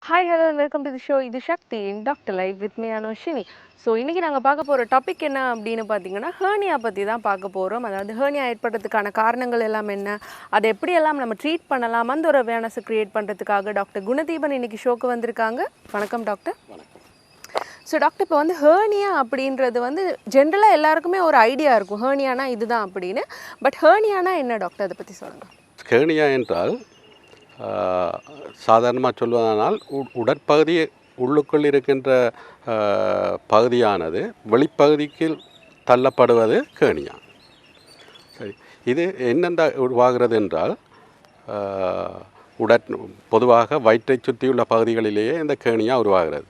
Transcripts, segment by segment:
Hi hello and welcome to the show. இது Shakti in doctor live with me Anushini. So இன்றைக்கி நாங்கள் பார்க்க போகிற டாபிக் என்ன அப்படின்னு பார்த்தீங்கன்னா, ஹேர்னியா பற்றி தான் பார்க்க போகிறோம். அதாவது ஹேர்னியா ஏற்படுறதுக்கான காரணங்கள் எல்லாம் என்ன, அதை எப்படியெல்லாம் நம்ம ட்ரீட் பண்ணலாம், அந்த ஒரு அவேர்னஸை க்ரியேட் பண்ணுறதுக்காக டாக்டர் குணதீபன் இன்றைக்கி ஷோக்கு வந்திருக்காங்க. வணக்கம் டாக்டர். ஸோ டாக்டர், இப்போ வந்து ஹேர்னியா அப்படின்றது வந்து ஜென்ரலாக எல்லாருக்குமே ஒரு ஐடியா இருக்கும், ஹேர்னியானா இதுதான் அப்படின்னு. பட் ஹேர்னியானா என்ன டாக்டர், அதை பற்றி சொல்லுங்கள். ஹேர்னியா என்றால் சாதாரணமாக சொல்வதானால் உடற்பகுதி உள்ளுக்குள் இருக்கின்ற பகுதியானது வெளிப்பகுதிக்கு தள்ளப்படுவது ஹேர்னியா. சரி, இது என்னென்ன உருவாகிறது என்றால் பொதுவாக வயிற்றை சுற்றியுள்ள பகுதிகளிலேயே இந்த ஹேர்னியா உருவாகிறது.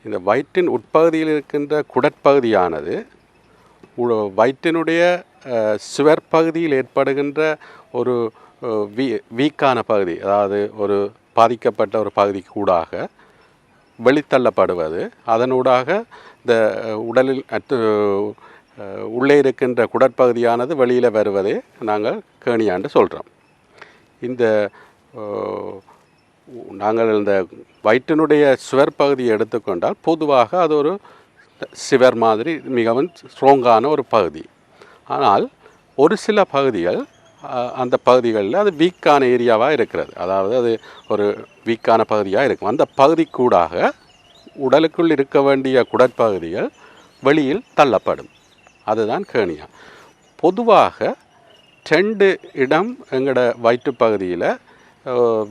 இந்த வயிற்றின் உட்பகுதியில் இருக்கின்ற குடற்பகுதியானது வயிற்றினுடைய சுவர் பகுதியில் ஏற்படுகின்ற ஒரு வீக்கான பகுதி, அதாவது ஒரு பாதிக்கப்பட்ட ஒரு பகுதிக்கு ஊடாக வெளித்தள்ளப்படுவது, அதனூடாக இந்த உடலில் உள்ளே இருக்கின்ற குடற்பகுதியானது வெளியில் வருவதே நாங்கள் ஹேர்னியான்னு சொல்கிறோம். இந்த நாங்கள் இந்த வயிற்றினுடைய சுவர் பகுதியை எடுத்துக்கொண்டால் பொதுவாக அது ஒரு சிவர் மாதிரி மிகவும் ஸ்ட்ராங்கான ஒரு பகுதி. ஆனால் ஒரு சில பகுதிகள் அந்த பகுதிகளில் அது வீக்கான ஏரியாவாக இருக்கிறது, அதாவது அது ஒரு வீக்கான பகுதியாக இருக்கும். அந்த பகுதிக்கூடாக உடலுக்குள் இருக்க வேண்டிய குடற்பகுதிகள் வெளியில் தள்ளப்படும். அதுதான் ஹேர்னியா. பொதுவாக 2 இடம் எங்களோட வயிற்றுப்பகுதியில்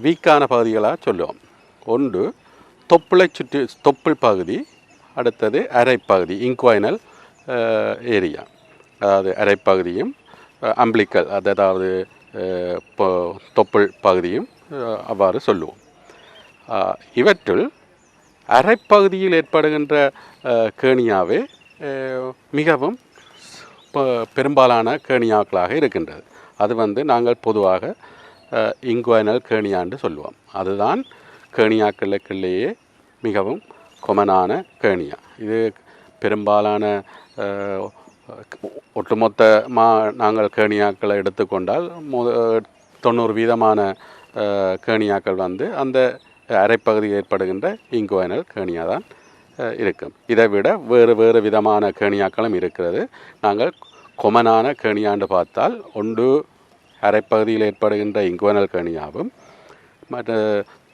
வீக்கான பகுதிகளாக சொல்லுவோம். ஒன்று தொப்புளை சுற்றி தொப்புள் பகுதி, அடுத்தது அரைப்பகுதி இன்குவைனல் ஏரியா, அதாவது அரைப்பகுதியும் அம்பிளிக்கல், அதாவது தொப்புள் பகுதியும் அவ்வாறு சொல்லுவோம். இவற்றுள் அரைப்பகுதியில் ஏற்படுகின்ற ஹேர்னியாவே மிகவும் பெரும்பாலான ஹேர்னியாக்களாக இருக்கின்றது. அது வந்து நாங்கள் பொதுவாக இன்குவைனல் ஹேர்னியான்னு சொல்லுவோம். அதுதான் ஹேர்னியாக்களுக்குள்ளேயே மிகவும் கொமனான ஹேர்னியா. இது பெரும்பாலான ஒட்டுமொத்தமாக நாங்கள் ஹேர்னியாக்களை எடுத்துக்கொண்டால் 90% ஹேர்னியாக்கள் வந்து அந்த அரைப்பகுதியில் ஏற்படுகின்ற இன்குவைனல் ஹேர்னியா தான் இருக்கும். இதை விட வேறு விதமான ஹேர்னியாக்களும் இருக்கிறது. நாங்கள் கொமனான ஹேர்னியான்னு பார்த்தால் ஒன்று அரைப்பகுதியில் ஏற்படுகின்ற இன்குவைனல் ஹேர்னியாவும் மற்ற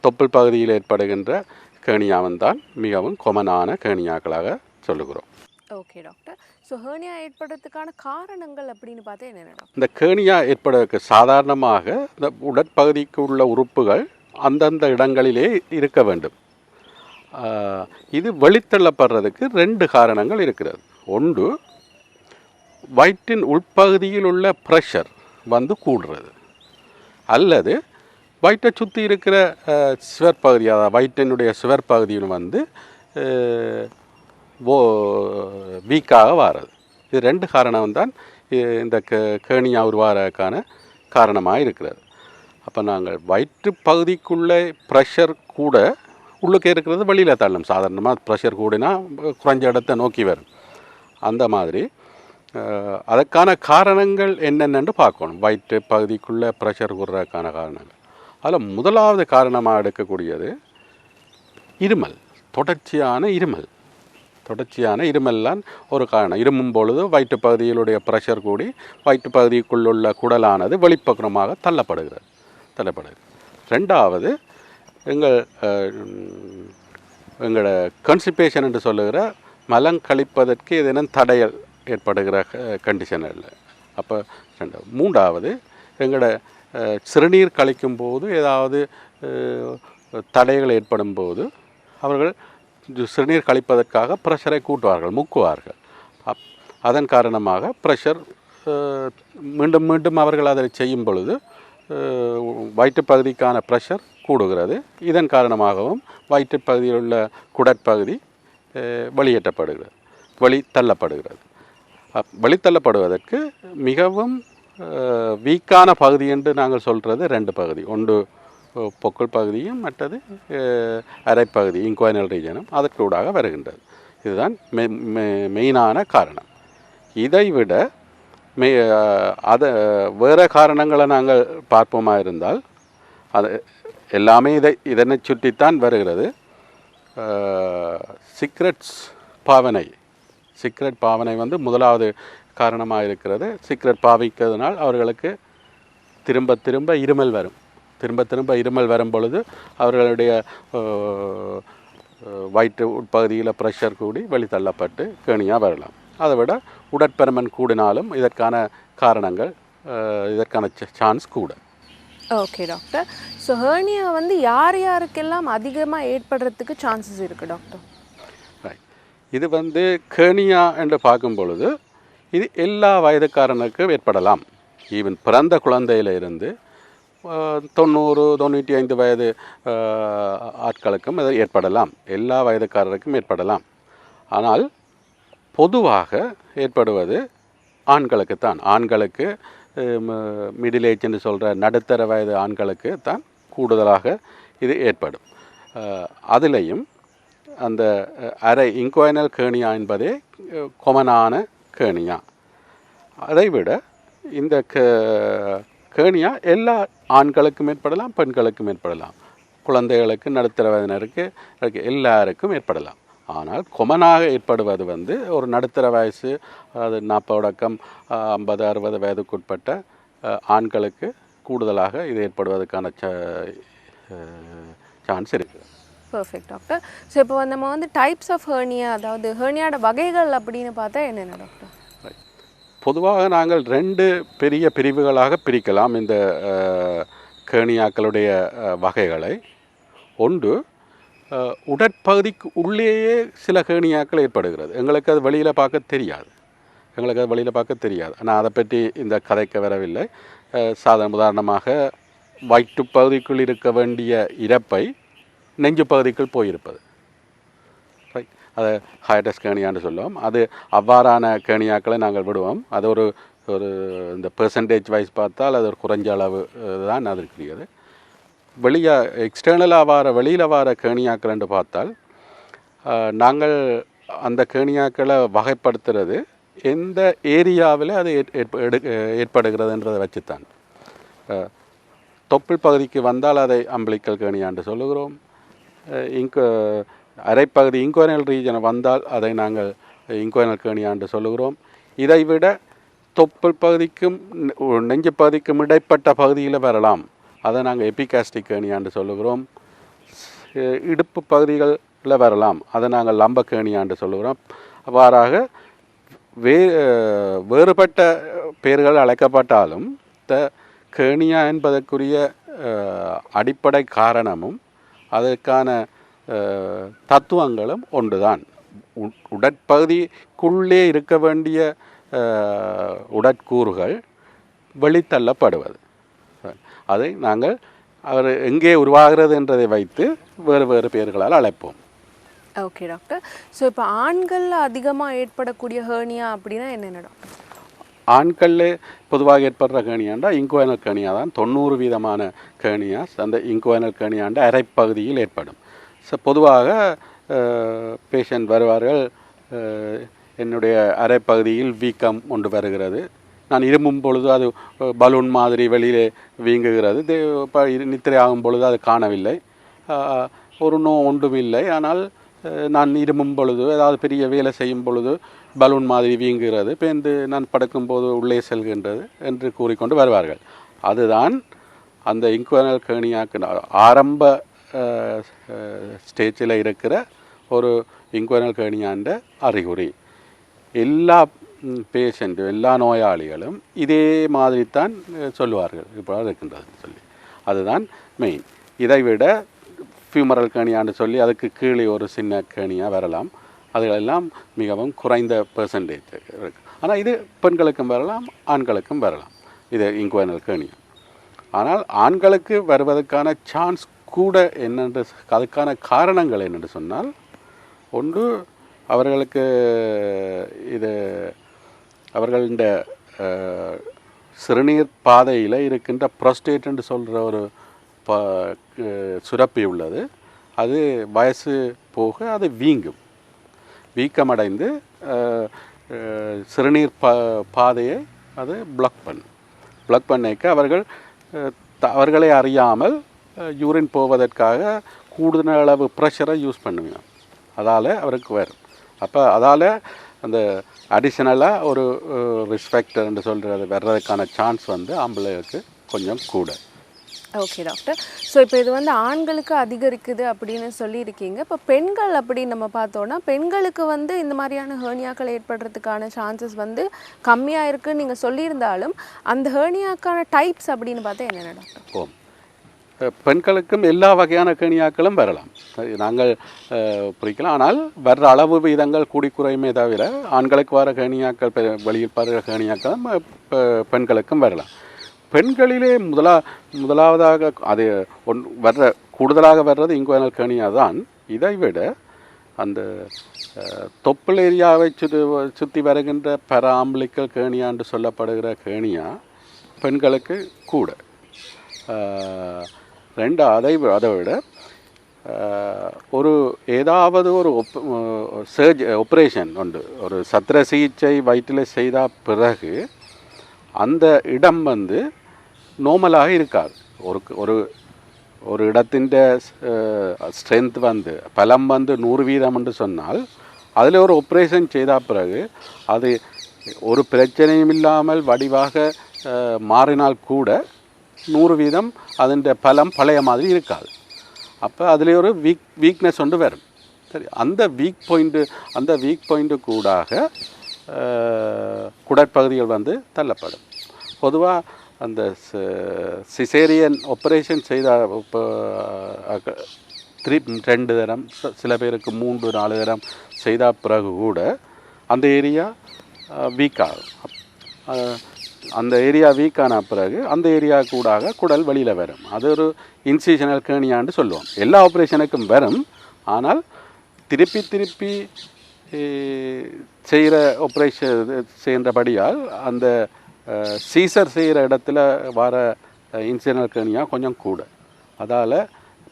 தொப்புள் பகுதியில் ஏற்படுகின்ற ஹேர்னியாவும் தான் மிகவும் கொமனான ஹேர்னியாக்களாக சொல்லுகிறோம். Okay doctor. ஸோ ஹேர்னியா ஏற்படுறதுக்கான காரணங்கள் அப்படின்னு பார்த்தா என்னென்ன? இந்த ஹேர்னியா ஏற்படுவதற்கு சாதாரணமாக இந்த உடற்பகுதிக்கு உள்ள உறுப்புகள் அந்தந்த இடங்களிலே இருக்க வேண்டும். இது வெளித்தள்ளப்படுறதுக்கு 2 காரணங்கள் இருக்கிறது. ஒன்று, வயிற்றின் உள்பகுதியில் உள்ள ப்ரெஷர் வந்து கூடுறது, அல்லது வயிற்றை சுற்றி இருக்கிற சுவர் பகுதி, அதாவது வயிற்றினுடைய சுவர் பகுதியில் வந்து வீக்காக வாரது. இது 2 காரணம் தான் இந்த ஹேர்னியா உருவாகிறதுக்கான காரணமாக இருக்கிறது. அப்போ நாங்கள் வயிற்று பகுதிக்குள்ளே ப்ரெஷர் கூட உள்ளுக்கே இருக்கிறது வெளியில் தள்ளும். சாதாரணமாக ப்ரெஷர் கூடினா குறைஞ்ச இடத்தை நோக்கி வரும். அந்த மாதிரி அதுக்கான காரணங்கள் என்னென்னு பார்க்கணும். வயிற்று பகுதிக்குள்ளே ப்ரெஷர் கூடுறதுக்கான காரணங்கள், அதில் முதலாவது காரணமாக எடுக்கக்கூடியது இருமல், தொடர்ச்சியான இருமல்லாம் ஒரு காரணம். இருமும் பொழுது வயிற்று பகுதியிலுடைய ப்ரெஷர் கூடி வயிற்று பகுதிக்குள்ளுள்ள குடலானது வெளிப்பக்கமாக தள்ளப்படுகிறது. 2வது, எங்களோட கான்ஸ்டிபேஷன் என்று சொல்லுகிற மலம் கழிப்பதற்கு ஏதேனும் தடைகள் ஏற்படுகிற கண்டிஷனில். அப்போ 3வது, எங்களோட சிறுநீர் கழிக்கும் போது ஏதாவது தடைகள் ஏற்படும் போது அவர்கள் சிறுநீர் கழிப்பதற்காக ப்ரெஷரை கூட்டுவார்கள், முக்குவார்கள். அதன் காரணமாக ப்ரெஷர் மீண்டும் மீண்டும் அவர்கள் அதை செய்யும் பொழுது வயிற்றுப்பகுதிக்கான ப்ரெஷர் கூடுகிறது. இதன் காரணமாகவும் வயிற்றுப்பகுதியில் உள்ள குடற்பகுதி வெளித்தள்ளப்படுகிறது. வெளித்தள்ளப்படுவதற்கு மிகவும் வீக்கான பகுதி என்று நாங்கள் சொல்கிறது 2 பகுதி. ஒன்று பொக்குள் பகுதியும், மற்றது அரைப்பகுதி இன்குவைனல் ரீஜனும் அதற்கூடாக வருகின்றது. இதுதான் மெயினான காரணம். இதை விட வேறு காரணங்களை நாங்கள் பார்ப்போமா இருந்தால் அது எல்லாமே இதனை சுற்றித்தான் வருகிறது. சிகரெட்ஸ் பாவனை வந்து முதலாவது காரணமாக இருக்கிறது. சிகரெட் பாவிக்கிறதுனால் அவர்களுக்கு திரும்ப திரும்ப இருமல் வரும் பொழுது அவர்களுடைய வயிற்று உட்பகுதியில் ப்ரெஷர் கூடி வெளித்தள்ளப்பட்டு கேணியாக வரலாம். அதை விட உடற்பருமன் கூடினாலும் இதற்கான காரணங்கள், இதற்கான சான்ஸ் கூட. Okay doctor. ஸோ ஹெர்னியா வந்து யாருக்கெல்லாம் அதிகமாக ஏற்படுறதுக்கு சான்சஸ் இருக்குது டாக்டர்? ரைட். இது வந்து ஹெர்னியா என்று பார்க்கும் பொழுது இது எல்லா வயதுக்காரனுக்கும் ஏற்படலாம். ஈவன் பிறந்த குழந்தையிலிருந்து 90-95 வயது ஆட்களுக்கும் இது ஏற்படலாம். எல்லா வயதுக்காரருக்கும் ஏற்படலாம். ஆனால் பொதுவாக ஏற்படுவது ஆண்களுக்குத்தான். ஆண்களுக்கு மிடில் ஏஜ் என்று சொல்கிற நடுத்தர வயது ஆண்களுக்கு தான் கூடுதலாக இது ஏற்படும். அதிலையும் அந்த அரை இன்குவைனல் கேர்னியா என்பதே கொமனான கேர்னியா. அதைவிட இந்த கேர்னியா எல்லா ஆண்களுக்கும் ஏற்படலாம், பெண்களுக்கும் ஏற்படலாம், குழந்தைகளுக்கு, நடுத்தர வயதினருக்கு, எல்லாருக்கும் ஏற்படலாம். ஆனால் கொமனாக ஏற்படுவது வந்து ஒரு நடுத்தர வயசு, அது 40-50-60 வயதுக்குட்பட்ட ஆண்களுக்கு கூடுதலாக இது ஏற்படுவதற்கான சான்ஸ் இருக்குது. Perfect doctor. ஸோ இப்போ நம்ம வந்து டைப்ஸ் ஆஃப் ஹெர்னியா, அதாவது ஹெர்னியாவோட வகைகள் அப்படின்னு பார்த்தா என்னென்ன டாக்டர்? பொதுவாக நாங்கள் 2 பெரிய பிரிவுகளாக பிரிக்கலாம் இந்த கேர்னியாக்களுடைய வகைகளை. ஒன்று, உடற்பகுதிக்கு உள்ளேயே சில கேர்னியாக்கள் ஏற்படுகிறது. எங்களுக்கு அது வெளியில் பார்க்க தெரியாது. ஆனால் அதை பற்றி இந்த கதைக்க வரவில்லை. உதாரணமாக வயிற்று பகுதிக்குள் இருக்க வேண்டிய இறப்பை நெஞ்சு பகுதிக்குள் போயிருப்பது, ரைட், அதை ஹைடஸ் கேர்னியான்னு சொல்லுவோம். அது அவ்வாறான கேர்னியாக்களை நாங்கள் விடுவோம். அது ஒரு இந்த பெர்சன்டேஜ் வைஸ் பார்த்தால் அது ஒரு குறைஞ்ச அளவு தான் அது இருக்கிறது. வெளியில் வர கேர்னியாக்கள் என்று பார்த்தால் நாங்கள் அந்த கேர்னியாக்களை வகைப்படுத்துறது எந்த ஏரியாவில் அது ஏற்படுகிறதுன்றதை வச்சுத்தான். தொப்புள் பகுதிக்கு வந்தால் அதை அம்பிளிக்கல் கேர்னியான்னு சொல்லுகிறோம். அரைப்பகுதி இன்குவைனல் ரீஜனை வந்தால் அதை நாங்கள் இன்குவைனல் கேர்னியான்னு சொல்லுகிறோம். இதைவிட தொப்புள் பகுதிக்கும் நெஞ்சு பகுதிக்கும் இடைப்பட்ட பகுதியில் வரலாம், அதை நாங்கள் எபிகாஸ்டிக் கேர்னியான்னு சொல்லுகிறோம். இடுப்பு பகுதிகளில் வரலாம், அதை நாங்கள் லம்ப கேர்னியான்னு சொல்லுகிறோம். அவ்வாறாக வேறுபட்ட பெயர்கள் அழைக்கப்பட்டாலும் கேர்னியா என்பதற்குரிய அடிப்படை காரணமும் அதற்கான தத்துவங்களும் ஒன்றுதான். உடற்பகுதிக்குள்ளே இருக்க வேண்டிய உடற்கூறுகள் வெளித்தள்ளப்படுவது, அதை நாங்கள் அவர் எங்கே உருவாகிறது என்றதை வைத்து வேறு பெயர்களால் அழைப்போம். Okay doctor. ஸோ இப்போ ஆண்களில் அதிகமாக ஏற்படக்கூடிய ஹெர்னியா அப்படின்னா என்னென்ன டாக்டர்? ஆண்களில் பொதுவாக ஏற்படுற கேர்னியாண்டா இன்குவைனல் கேர்னியா தான். 90% கேர்னியாஸ் அந்த இன்குவைனல் கேர்னியாண்ட அரைப்பகுதியில் ஏற்படும். ஸோ பொதுவாக பேஷண்ட் வருவார்கள், என்னுடைய அரைப்பகுதியில் வீக்கம் ஒன்று வருகிறது, நான் இருமும் பொழுது அது பலூன் மாதிரி வெளியிலே வீங்குகிறது, நித்திரை ஆகும் பொழுது அது காணவில்லை, ஒரு ஒன்றும் இல்லை, ஆனால் நான் இருமும் பொழுது ஏதாவது பெரிய வேலை செய்யும் பொழுது பலூன் மாதிரி வீங்குகிறது, பேருந்து நான் படுக்கும்போது உள்ளே செல்கின்றது என்று கூறிக்கொண்டு வருவார்கள். அதுதான் அந்த இன்குவைனல் கேர்னியாக்கு ஆரம்ப ஸ்டேஜில் இருக்கிற ஒரு இன்குவைனல் கேர்னியாண்ட அறிகுறி. எல்லா பேஷண்ட்டும், எல்லா நோயாளிகளும் இதே மாதிரி தான் சொல்லுவார்கள், இப்போ இருக்கின்றதுன்னு சொல்லி. அதுதான் மெயின். இதைவிட ஃபியூமரல் கேர்னியான்னு சொல்லி அதுக்கு கீழே ஒரு சின்ன கேர்னியா வரலாம். அதுகளெல்லாம் மிகவும் குறைந்த பெர்சன்டேஜ் இருக்குது. ஆனால் இது பெண்களுக்கும் வரலாம், ஆண்களுக்கும் வரலாம், இது இன்குவைனல் கேர்னியா. ஆனால் ஆண்களுக்கு வருவதற்கான சான்ஸ் கூட என்னென்று, அதுக்கான காரணங்கள் என்னென்று சொன்னால், ஒன்று அவர்களுக்கு இது அவர்கள சிறுநீர் பாதையில் இருக்கின்ற ப்ரோஸ்டேட் என்று சொல்கிற ஒரு சுரப்பி உள்ளது. அது வயசு போக அது வீக்கமடைந்து சிறுநீர் பாதையை அது பிளாக் பண்ணிக்க அவர்களை அறியாமல் யூரின் போவதற்காக கூடுதல் அளவு ப்ரெஷரை யூஸ் பண்ணுவேன். அதால் அவருக்கு வரும். அப்போ அதால் அந்த அடிஷ்னலாக ஒரு ரிஸ்க் ஃபேக்டர்ன்னு சொல்கிறது வர்றதுக்கான சான்ஸ் வந்து ஆம்பளைக்கு கொஞ்சம் கூட. Okay doctor. ஸோ இப்போ இது வந்து ஆண்களுக்கு அதிகரிக்குது அப்படின்னு சொல்லியிருக்கீங்க. இப்போ பெண்கள் அப்படின்னு நம்ம பார்த்தோன்னா பெண்களுக்கு வந்து இந்த மாதிரியான ஹேர்னியாக்கள் ஏற்படுறதுக்கான சான்சஸ் வந்து கம்மியாக இருக்குன்னு நீங்கள் சொல்லியிருந்தாலும் அந்த ஹேர்னியாக்கான டைப்ஸ் அப்படின்னு பார்த்தா என்னென்ன டாக்டர்? ஓ, பெண்களுக்கும் எல்லா வகையான கேணியாக்களும் வரலாம். நாங்கள் பிரிக்கலாம். ஆனால் வர்ற அளவு விதங்கள் கூடி குறையுமே தவிர ஆண்களுக்கு வர கேணியாக்கள் வெளியில் பருகிற கேணியாக்களும் பெண்களுக்கும் வரலாம். பெண்களிலே முதலாவதாக அது வர்ற கூடுதலாக வர்றது இங்குவனல் கேணியா தான். இதை விட அந்த தொப்புள் ஏரியாவை சுற்றி வருகின்ற பராம்பிளிக்கல் கேணியா என்று சொல்லப்படுகிற கேணியா பெண்களுக்கு கூட. அதை விட ஒரு ஏதாவது ஒரு ஆப்ரேஷன் உண்டு, ஒரு சத்திர சிகிச்சை வயிற்றில் செய்த பிறகு அந்த இடம் வந்து நார்மலாக இருக்காது. ஒரு ஒரு இடத்தின் ஸ்ட்ரென்த் வந்து பலம் வந்து 100% என்று சொன்னால் அதில் ஒரு ஆப்ரேஷன் செய்த பிறகு அது ஒரு பிரச்சனையும் இல்லாமல் வடிவாக மாறினால் கூட 100% அதன் பலம் பழைய மாதிரி இருக்காது. அப்போ அதில் ஒரு வீக்னஸ் ஒன்று வரும். சரி, அந்த வீக் பாயிண்ட்டு கூடாக குடற்பகுதிகள் வந்து தள்ளப்படும். பொதுவாக அந்த சிசேரியன் ஆப்ரேஷன் செய்த 2 தரம், சில பேருக்கு 3-4 தரம் செய்த பிறகு கூட அந்த ஏரியா வீக் ஆகும். அந்த ஏரியா வீக்கான பிறகு அந்த ஏரியா கூடாக குடல் வெளியில் வரும். அது ஒரு இன்சிஷனல் கேணியான்னு சொல்லுவோம். எல்லா ஆப்ரேஷனுக்கும் வரும். ஆனால் திருப்பி செய்கிற ஆப்ரேஷன் செய்கின்றபடியால் அந்த சீசர் செய்கிற இடத்துல வர இன்சிஷனல் கேணியா கொஞ்சம் கூட. அதால்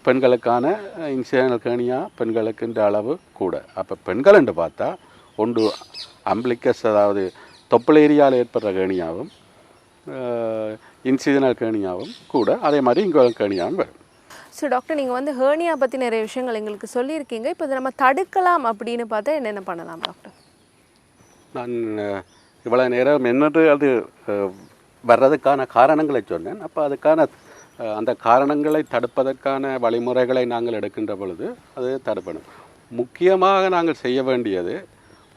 பெண்களுக்கான இன்சிஷனல் கேணியா பெண்களுக்குன்ற அளவு கூட. அப்போ பெண்கள் என்று பார்த்தா ஒன்று அம்பிளிக்கஸ், அதாவது தொப்புள் ஏரியாவில் ஏற்படுற கேணியாவும் இன்சிஷனல் கேணியாவும் கூட. அதே மாதிரி இங்கே கேணியாவும் வரும். ஸோ டாக்டர், நீங்கள் வந்து ஹேர்னியா பற்றி நிறைய விஷயங்கள் எங்களுக்கு சொல்லியிருக்கீங்க. இப்போ இதை நம்ம தடுக்கலாம் அப்படின்னு பார்த்தா என்னென்ன பண்ணலாம் டாக்டர்? நான் இவ்வளோ நேரம் என்னது அது வர்றதுக்கான காரணங்களை சொன்னேன். அப்போ அதுக்கான அந்த காரணங்களை தடுப்பதற்கான வழிமுறைகளை நாங்கள் எடுக்கின்ற பொழுது அது தடுப்பணும். முக்கியமாக நாங்கள்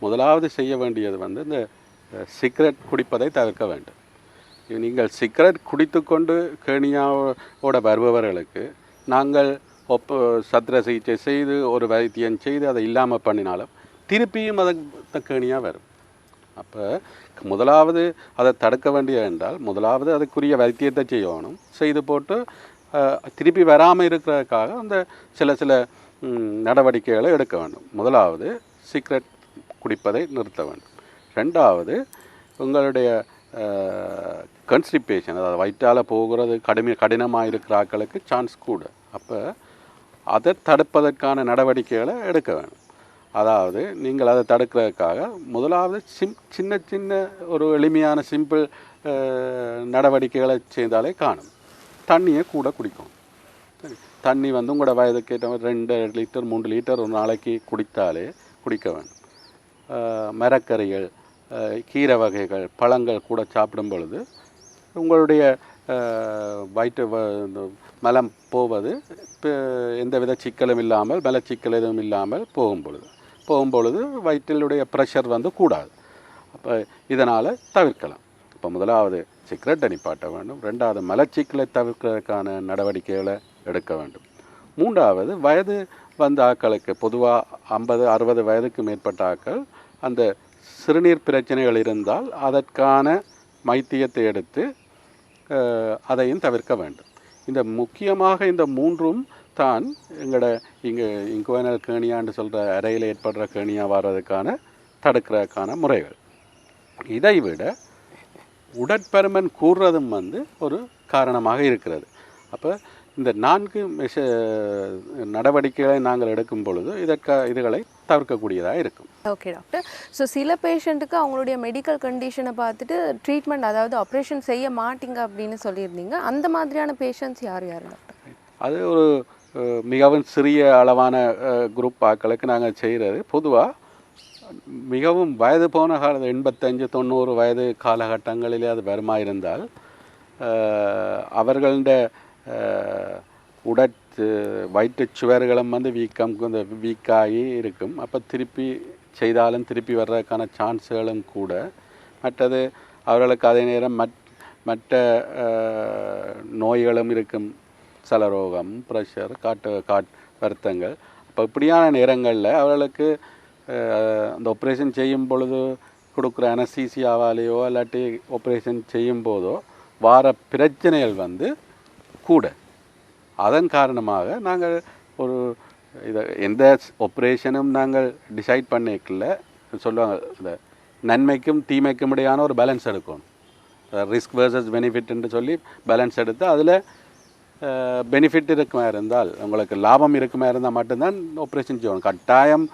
முதலாவது செய்ய வேண்டியது வந்து இந்த சிகரெட் குடிப்பதை தவிர்க்க வேண்டும். நீங்கள் சிகரெட் குடித்து கொண்டு கேணியாவோட வருபவர்களுக்கு நாங்கள் சத்திர சிகிச்சை செய்து ஒரு வைத்தியம் செய்து அதை இல்லாமல் பண்ணினாலும் திருப்பியும் அதை கேணியா வரும். அப்போ முதலாவது அதை தடுக்க வேண்டிய என்றால் முதலாவது அதுக்குரிய வைத்தியத்தை செய்யணும். செய்து போட்டு திருப்பி வராமல் இருக்கிறதுக்காக அந்த சில நடவடிக்கைகளை எடுக்க வேண்டும். முதலாவது சிகரெட் குடிப்பதை நிறுத்த வேண்டும். ரெண்டாவது, உங்களுடைய கன்ஸ்டிபேஷன், அதாவது வயிற்றால் போகிறது கடினமாக இருக்கிற ஆட்களுக்கு சான்ஸ் கூட. அப்போ அதை தடுப்பதற்கான நடவடிக்கைகளை எடுக்க வேண்டும். அதாவது நீங்கள் அதை தடுக்கிறதுக்காக முதலாவது சின்ன ஒரு எளிமையான சிம்பிள் நடவடிக்கைகளை செய்தாலே காணும். தண்ணியை கூட குடிக்கும். தண்ணி வந்து உங்களோட வயதுக்கு ஏற்ற 2 லிட்டர் 3 லிட்டர் ஒரு நாளைக்கு குடிக்க வேண்டும். மரக்கறிகள், கீரை வகைகள், பழங்கள் கூட சாப்பிடும் பொழுது உங்களுடைய வயிற்று மலம் போவது எந்தவித சிக்கலும் இல்லாமல், மலச்சிக்கல் எதுவும் இல்லாமல் போகும் பொழுது வயிற்றிலுடைய ப்ரெஷர் வந்து கூடாது. அப்போ இதனால் தவிர்க்கலாம். இப்போ முதலாவது சிகரெட்டை நிப்பாட்ட வேண்டும். ரெண்டாவது மலச்சிக்கலை தவிர்க்கிறதுக்கான நடவடிக்கைகளை எடுக்க வேண்டும். மூன்றாவது, வயது வந்த ஆட்களுக்கு, பொதுவாக 50-60 வயதுக்கு மேற்பட்ட ஆட்கள் அந்த சிறுநீர் பிரச்சனைகள் இருந்தால் அதற்கான வைத்தியத்தை எடுத்து அதையும் தவிர்க்க வேண்டும். முக்கியமாக இந்த 3ம் தான் எங்களோட இங்குவனல் கேணியான்னு சொல்கிற அறையில் ஏற்படுற கேணியா வர்றதுக்கான தடுக்கிறதுக்கான முறைகள். இதை விட உடற்பருமன் கூறுறதும் வந்து ஒரு காரணமாக இருக்கிறது. அப்போ இந்த 4 நடவடிக்கைகளை நாங்கள் எடுக்கும் பொழுது இதுகளை தவிர்க்கக்கூடியதாக இருக்கும். Okay doctor. ஸோ சில பேஷண்ட்டுக்கு அவங்களுடைய மெடிக்கல் கண்டிஷனை பார்த்துட்டு ட்ரீட்மெண்ட், அதாவது ஆப்ரேஷன் செய்ய மாட்டீங்க அப்படின்னு சொல்லியிருந்தீங்க. அந்த மாதிரியான பேஷண்ட்ஸ் யார் டாக்டர்? அது ஒரு மிகவும் சிறிய அளவான குரூப் ஆட்களுக்கு நாங்கள் செய்கிறது. பொதுவாக மிகவும் வயது போன கால 85-90 வயது காலகட்டங்களிலே அது வருமா இருந்தால் அவர்களுடைய வயிற்று சுவர்களும் வந்து வீக்காகி இருக்கும். அப்போ திருப்பி செய்தாலும் திருப்பி வர்றதுக்கான சான்ஸுகளும் கூட. மற்றது அவர்களுக்கு அதே நேரம் மற்ற நோய்களும் இருக்கும், சலரோகம், ப்ரெஷர், வருத்தங்கள். அப்போ இப்படியான நேரங்களில் அவர்களுக்கு அந்த ஆப்ரேஷன் செய்யும் பொழுது கொடுக்குற அனஸ்தீசியாவாலேயோ இல்லாட்டி ஆப்ரேஷன் செய்யும் போதோ வார பிரச்சனைகள் வந்து கூட. அதன் காரணமாக நாங்கள் ஒரு எந்த ஆப்ரேஷனும் நாங்கள் டிசைட் பண்ணிக்கல சொல்லுவாங்க, இந்த நன்மைக்கும் தீமைக்கும் இடையான ஒரு பேலன்ஸ் எடுக்கணும். ரிஸ்க் வேர்சஸ் பெனிஃபிட்ன்னு சொல்லி பேலன்ஸ் எடுத்து அதில் பெனிஃபிட் இருக்குமா இருந்தால், உங்களுக்கு லாபம் இருக்குமா இருந்தால் மட்டும்தான் ஆப்ரேஷன் செய்யணும். கட்டாயம்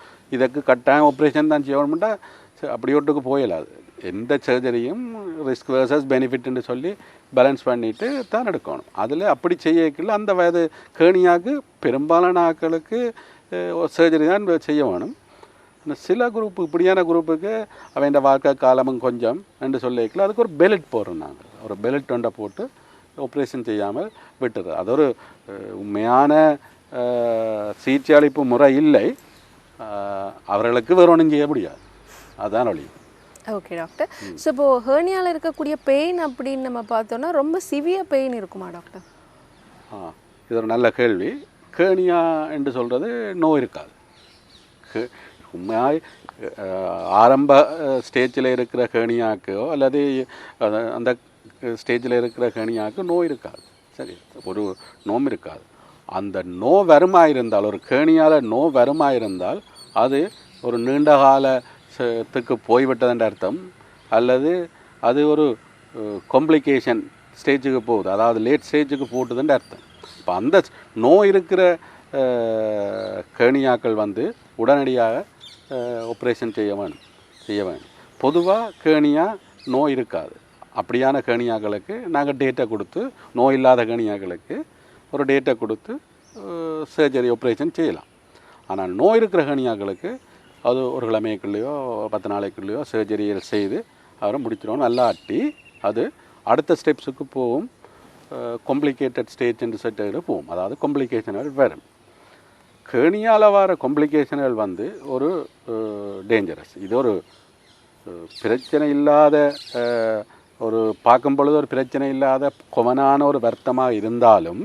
ஆப்ரேஷன் தான் செய்யணும்னா அப்படி ஒட்டுக்கு போயிடாது. எந்த சர்ஜரியும் ரிஸ்க் வேர்சஸ் பெனிஃபிட்ன்னு சொல்லி பேலன்ஸ் பண்ணிவிட்டு தான் எடுக்கணும். அதில் அப்படி செய்யக்குள்ள அந்த வயது கேணியாக்கு பெரும்பாலான ஆட்களுக்கு சர்ஜரி தான் செய்ய வேணும். சில குரூப்பு இப்படியான குரூப்புக்கு அவன் வாழ்க்கை காலமும் கொஞ்சம் என்று சொல்லிக்கல அதுக்கு ஒரு பெலட் போடுறோம். நாங்கள் ஒரு பெலட் ஒன்றை போட்டு ஆப்ரேஷன் செய்யாமல் விட்டுறது. அது ஒரு உண்மையான சிகிச்சை அளிப்பு முறை இல்லை. அவர்களுக்கு வேறு ஒன்றும் செய்ய முடியாது. அதுதான் வழி. Okay doctor. ஸோ இப்போது ஹெர்னியாவில் இருக்கக்கூடிய பெயின் அப்படின்னு நம்ம பார்த்தோன்னா ரொம்ப சிவியர் பெயின் இருக்குமா டாக்டர்? இது ஒரு நல்ல கேள்வி. ஹெர்னியா என்று சொல்கிறது நோய் இருக்காது. உண்மையாக ஆரம்ப ஸ்டேஜில் இருக்கிற ஹெர்னியாக்கோ அல்லது அந்த ஸ்டேஜில் இருக்கிற ஹெர்னியாவுக்கு நோய் இருக்காது. சரி, ஒரு நோய் இருக்காது. அந்த நோய் வருமாக இருந்தால், ஒரு ஹெர்னியாவில் நோய் வருமாக இருந்தால் அது ஒரு நீண்ட காலத்துக்கு போய்விட்டதுன்ற அர்த்தம், அல்லது அது ஒரு காம்ப்ளிகேஷன் ஸ்டேஜுக்கு போகுது, அதாவது லேட் ஸ்டேஜுக்கு போட்டுதுன்ற அர்த்தம். இப்போ அந்த நோய் இருக்கிற ஹெர்னியாக்கள் வந்து உடனடியாக ஆப்ரேஷன் செய்ய வேணும். பொதுவாக ஹெர்னியா நோய் இருக்காது. அப்படியான ஹெர்னியாக்களுக்கு நாங்கள் டேட்டா கொடுத்து, நோய் இல்லாத ஹெர்னியாக்களுக்கு ஒரு டேட்டா கொடுத்து சர்ஜரி ஆப்ரேஷன் செய்யலாம். ஆனால் நோய் இருக்கிற ஹெர்னியாக்களுக்கு அது ஒரு கிழமைக்குள்ளேயோ 10 நாளைக்குள்ளேயோ சர்ஜரியை செய்து அவரை முடிச்சிடணும். நல்லாட்டி அது அடுத்த ஸ்டெப்ஸுக்கு போகும். காம்ப்ளிகேட்டட் ஸ்டேஜ் என்று சொல்லிட்டு போகும். அதாவது காம்ப்ளிகேஷன்கள் வரும். ஹெர்னியாவில் வர காம்ப்ளிகேஷன்கள் வந்து ஒரு டேஞ்சரஸ். இது ஒரு பிரச்சனை இல்லாத ஒரு பார்க்கும் பொழுது ஒரு பிரச்சனை இல்லாத கொமனான ஒரு வருத்தமாக இருந்தாலும்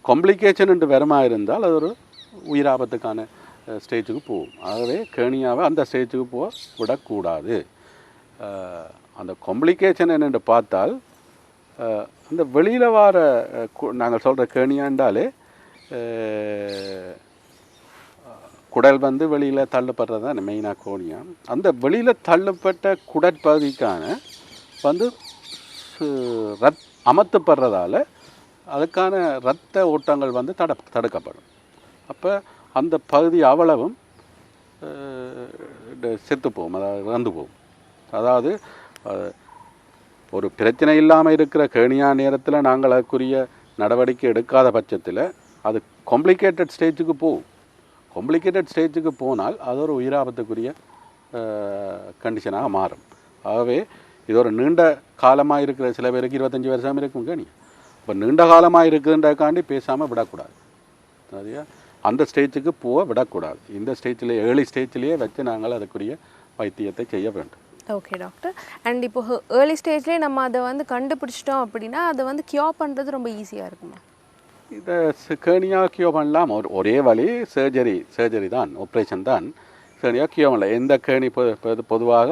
காம்ப்ளிகேஷன் என்று வருமாக இருந்தால் அது ஒரு உயிராபத்துக்கான ஸ்டேஜுக்கு போகும். ஆகவே ஹெர்னியாவை அந்த ஸ்டேஜுக்கு போக விடக்கூடாது. அந்த காம்ப்ளிகேஷன் என்னென்று பார்த்தால் அந்த வெளியில் வர நாங்கள் சொல்கிற ஹெர்னியாண்டாலே குடல் வந்து வெளியில் தள்ளப்படுறது தான் மெயினாக கோணியா. அந்த வெளியில் தள்ளப்பட்ட குடற்பகுதிக்கான வந்து அமர்த்தப்படுறதால அதுக்கான இரத்த ஓட்டங்கள் வந்து தடுக்கப்படும். அப்போ அந்த பகுதி அவ்வளவும் செத்து போகும், அதாவது இறந்து போகும். அதாவது ஒரு பிரச்சனை இல்லாமல் இருக்கிற ஹெர்னியா நேரத்தில் நாங்கள் அதுக்குரிய நடவடிக்கை எடுக்காத பட்சத்தில் அது காம்ப்ளிகேட்டட் ஸ்டேஜுக்கு போகும். காம்ப்ளிகேட்டட் ஸ்டேஜுக்கு போனால் அது ஒரு உயிராபத்துக்குரிய கண்டிஷனாக மாறும். ஆகவே இது ஒரு நீண்ட காலமாக இருக்கிற, சில பேருக்கு 25 வருஷம் இருக்கும் கேணி. இப்போ நீண்ட காலமாக இருக்குதுன்றக்காண்டி பேசாமல் விடக்கூடாது. சரியா, அந்த ஸ்டேஜுக்கு போக விடக்கூடாது. இந்த ஸ்டேஜில் ஏர்லி ஸ்டேஜ்லேயே வச்சு நாங்கள் அதுக்குரிய வைத்தியத்தை செய்ய வேண்டும். Okay doctor. அண்ட் இப்போ ஏர்லி ஸ்டேஜ்லேயே நம்ம அதை வந்து கண்டுபிடிச்சிட்டோம் அப்படின்னா அதை வந்து கியூர் பண்ணுறது ரொம்ப ஈஸியாக இருக்குமா? இதை ஹெர்னியா கியூர் பண்ணலாம். ஒரே வழி சர்ஜரி தான், ஆப்ரேஷன் தான். ஹெர்னியா கியூர் பண்ணலாம். எந்த கேணி பொதுவாக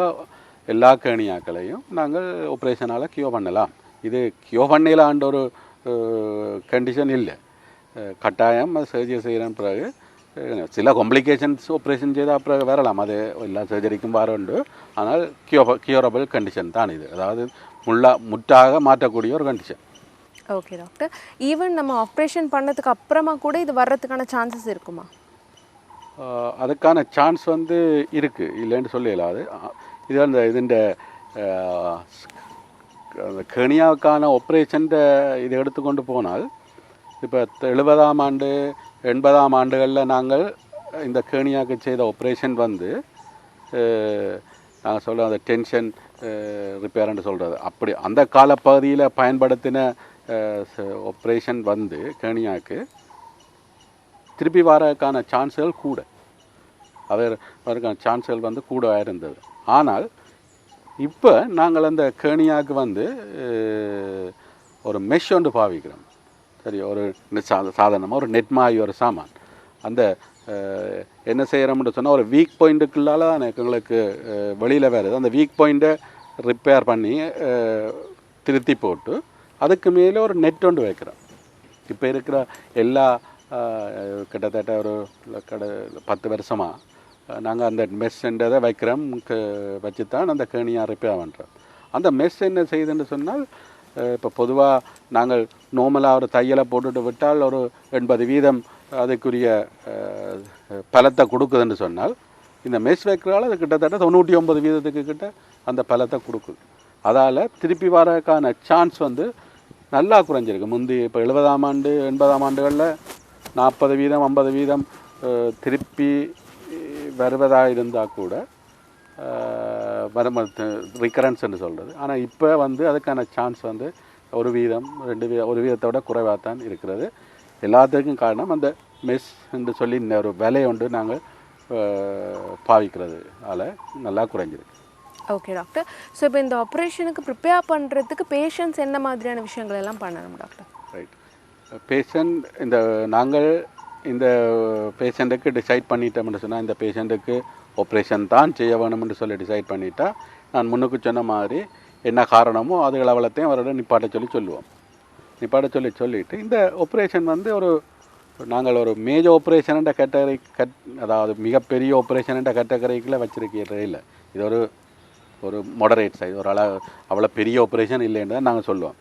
எல்லா கேணியாக்களையும் நாங்கள் ஆப்ரேஷனால் கியூர் பண்ணலாம். இது கியூர் பண்ணலான்ற ஒரு கண்டிஷன் இல்லை. கட்டாயம் அது சர்ஜரி செய்கிற பிறகு சில காம்ப்ளிகேஷன்ஸ் ஆப்ரேஷன் செய்தால் பிறகு வரலாம். அது எல்லா சர்ஜரிக்கும் வர உண்டு. ஆனால் கியூரபிள் கண்டிஷன் தான் இது. அதாவது முற்றாக மாற்றக்கூடிய ஒரு கண்டிஷன். Okay doctor. ஈவன் நம்ம ஆப்ரேஷன் பண்ணதுக்கு அப்புறமா கூட இது வர்றதுக்கான சான்சஸ் இருக்குமா? அதுக்கான சான்ஸ் வந்து இருக்குது, இல்லைன்னு சொல்லலாம். இது அந்த இதுண்ட ஹெர்னியாவுக்கான ஆப்ரேஷன் இதை எடுத்துக்கொண்டு போனால் இப்போ 70ஆம் ஆண்டு 80ஆம் ஆண்டுகளில் நாங்கள் இந்த கேணியாக்கு செய்த ஆப்ரேஷன் வந்து நாங்கள் சொல்கிறோம் அந்த டென்ஷன் ரிப்பேர்ன்னு சொல்கிறது. அப்படி அந்த காலப்பகுதியில் பயன்படுத்தின ஆப்ரேஷன் வந்து கேணியாக்கு திருப்பி வரக்கான சான்ஸ்கள் கூட, அவருக்கான சான்ஸ்கள் வந்து கூட இருந்தது. ஆனால் இப்போ நாங்கள் அந்த கேணியாக்கு வந்து ஒரு மெஷ் ஒன்று பாவிக்கிறோம். சரி, ஒரு சாதாரணமாக ஒரு நெட் மாதிரி ஒரு சாமான். அந்த என்ன செய்கிறோம்னு சொன்னால் ஒரு வீக் பாயிண்ட்டுக்குள்ளால தான் எங்களுக்கு வெளியில் வருது. அந்த வீக் பாயிண்ட்டை ரிப்பேர் பண்ணி திருத்தி போட்டு அதுக்கு மேலே ஒரு நெட் ஒன்று வைக்கிறோம். இப்போ இருக்கிற எல்லா கிட்டத்தட்ட ஒரு 10 வருஷமாக நாங்கள் அந்த மெஷ்ன்றதை வைக்கிறோம். வச்சு தான் அந்த கேணியாக ரிப்பேர் பண்ணுறோம். அந்த மெஷ் என்ன செய்யுதுன்னு சொன்னால், இப்போ பொதுவாக நாங்கள் நார்மலாக ஒரு தையலை போட்டுட்டு விட்டால் ஒரு 80% அதுக்குரிய பலத்தை கொடுக்குதுன்னு சொன்னால், இந்த மெஷ் வைக்கிறால் அது கிட்டத்தட்ட 99% கிட்ட அந்த பலத்தை கொடுக்குது. அதால் திருப்பி வரக்கான சான்ஸ் வந்து நல்லா குறைஞ்சிருக்கு. முந்தி இப்போ 70ஆம் ஆண்டு 80ஆம் ஆண்டுகளில் 40% 50% திருப்பி வருவதாக இருந்தால் கூட ரிக்கரன்ஸ்ன்னு சொல்கிறது. ஆனால் இப்போ வந்து அதுக்கான சான்ஸ் வந்து 1%, 2%, 1%-ஓட குறைவாக தான் இருக்கிறது. எல்லாத்துக்கும் காரணம் அந்த மெஸ் என்று சொல்லி ஒரு விலையை ஒன்று நாங்கள் பாவிக்கிறது அதில் நல்லா குறைஞ்சிருக்கு. Okay doctor. ஸோ இப்போ இந்த ஆப்ரேஷனுக்கு ப்ரிப்பேர் பண்ணுறதுக்கு பேஷண்ட்ஸ் என்ன மாதிரியான விஷயங்கள் எல்லாம் பண்ணணும் டாக்டர்? ரைட். பேஷண்ட் நாங்கள் இந்த பேஷண்ட்டுக்கு டிசைட் பண்ணிட்டோம்னு சொன்னால், இந்த பேஷண்ட்டுக்கு ஆப்ரேஷன் தான் செய்ய வேணும்னு சொல்லி டிசைட் பண்ணிட்டா, நான் முன்னுக்கு சொன்ன மாதிரி என்ன காரணமோ அதுகள் அவளத்தையும் அவரோட நிப்பாட்ட சொல்லுவோம். நிப்பாட்ட சொல்லிவிட்டு இந்த ஆப்ரேஷன் வந்து நாங்கள் ஒரு மேஜர் ஆப்ரேஷன்ன்ற கேட்டகரி அதாவது மிகப்பெரிய ஆப்ரேஷன்ன்ற கேட்டகரிக்குள்ளே வச்சுருக்கிறதே இல்லை. இது ஒரு மாடரேட் சைஸ், ஒரு அவ்வளோ பெரிய ஆப்ரேஷன் இல்லைன்னு தான் நாங்கள் சொல்லுவோம்.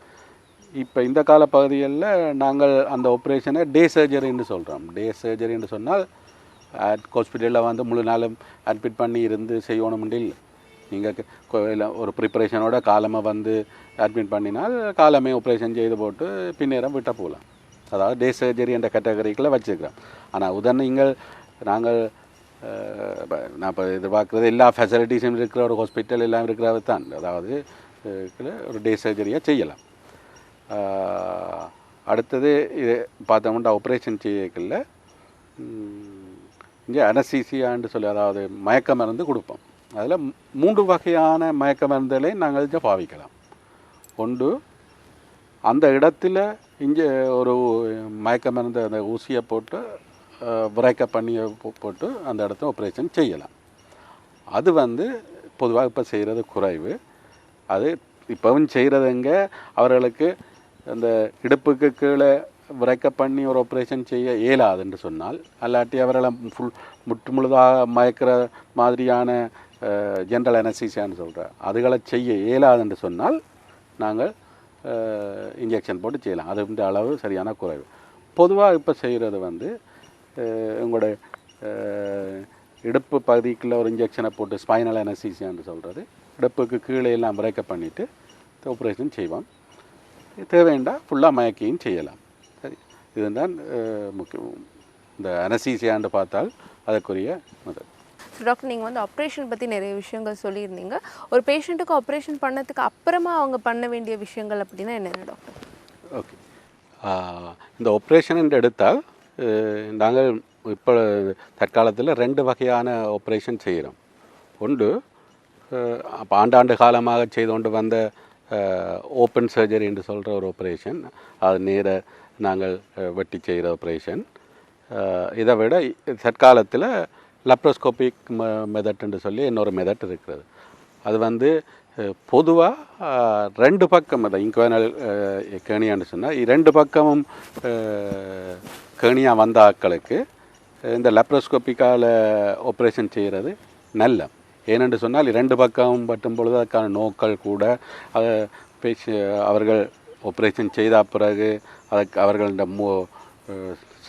இப்போ இந்த கால பகுதிகளில் நாங்கள் அந்த ஆப்ரேஷனை டே சர்ஜரின்னு சொல்கிறோம். டே சர்ஜரின்னு சொன்னால் ஹாஸ்பிட்டலில் வந்து முழு நாளும் அட்மிட் பண்ணி இருந்து செய்யணும்னு இல்லை. நீங்கள் ஒரு ப்ரிப்பரேஷனோட காலமாக வந்து அட்மிட் பண்ணினால் காலமே ஆப்ரேஷன் செய்து போட்டு பின்னேரம் விட்டால் போகலாம். அதாவது டே சர்ஜரி என்ற கேட்டகரிக்குள்ளே வச்சுருக்கிறோம். ஆனால் உதாரணங்கள் நாங்கள் நான் இப்போ எதிர்பார்க்குறது எல்லா ஃபெசிலிட்டிஸும் இருக்கிற ஒரு ஹாஸ்பிட்டல் எல்லாம் இருக்கிறது தான். அதாவது ஒரு டே சர்ஜரியாக செய்யலாம். அடுத்தது இது பார்த்தோம்னா ஆப்ரேஷன் செய்யக்கல இங்கே அனஸ்தீசியான்னு சொல்லி, அதாவது மயக்க மருந்து கொடுப்போம். அதில் 3 வகையான மயக்க மருந்துகளை நாங்கள் இங்கே பாவிக்கலாம். ஒன்று, அந்த இடத்துல இங்கே ஒரு மயக்க மருந்து அந்த ஊசியை போட்டு பிரேக்க பண்ணி போட்டு அந்த இடத்த ஆப்ரேஷன் செய்யலாம். அது வந்து பொதுவாக இப்போ செய்கிறது குறைவு. அது இப்போவும் செய்கிறதுங்க அவர்களுக்கு அந்த இடுப்புக்கு கீழே பிரேக்க பண்ணி ஒரு ஆப்ரேஷன் செய்ய இயலாதுன்னு சொன்னால், அல்லாட்டி அவர்களை முழுதாக மயக்கிற மாதிரியான ஜென்ரல் அனஸ்தீசியான்னு சொல்கிறேன் அதுகளை செய்ய இயலாதுன்னு சொன்னால் நாங்கள் இன்ஜெக்ஷன் போட்டு செய்யலாம். அது இந்த அளவு சரியான குறைவு. பொதுவாக இப்போ செய்கிறது வந்து உங்களோட இடுப்பு பகுதிக்குள்ளே ஒரு இன்ஜெக்ஷனை போட்டு ஸ்பைனல் அனஸ்தீசியான்னு சொல்கிறது, இடுப்புக்கு கீழே எல்லாம் பிரேக்க பண்ணிவிட்டு ஆப்ரேஷன் செய்வோம். தேவைண்டா ஃபுல்லாக மயக்கியும் செய்யலாம். சரி, இதுதான் முக்கியம். இந்த அனஸ்தீசியான்னு பார்த்தால் அதுக்குரிய முதல். டாக்டர், நீங்கள் வந்து ஆப்ரேஷன் பற்றி நிறைய விஷயங்கள் சொல்லியிருந்தீங்க. ஒரு பேஷண்ட்டுக்கு ஆப்ரேஷன் பண்ணதுக்கு அப்புறமா அவங்க பண்ண வேண்டிய விஷயங்கள் அப்படின்னா என்னென்ன டாக்டர்? ஓகே, இந்த ஆப்ரேஷன் எடுத்தால் நாங்கள் இப்போ தற்காலத்தில் 2 வகையான ஆப்ரேஷன் செய்கிறோம். ஒன்று, அப்போ ஆண்டாண்டு காலமாக செய்து கொண்டு வந்த ஓப்பன் சர்ஜரி என்று சொல்கிற ஒரு ஆப்ரேஷன். அது நேர நாங்கள் வெட்டி செய்கிற ஆப்ரேஷன். இதை விட தற்காலத்தில் லாப்ரோஸ்கோபிக் மெத்தட்ன்னு சொல்லி இன்னொரு மெத்தட் இருக்கிறது. அது வந்து பொதுவாக 2 பக்கம், அதை இன்குவனல் கேணியான்னு சொன்னால் 2 பக்கமும் கேணியாக வந்த ஆட்களுக்கு இந்த லாப்ரோஸ்கோப்பிக்கால் ஆப்ரேஷன் செய்கிறது நல்ல. ஏனென்று சொன்னால் 2 பக்கம் பட்டும் பொழுது அதுக்கான நோக்கள் கூட அதை அவர்கள் ஆப்ரேஷன் செய்த பிறகு அதுக்கு அவர்கள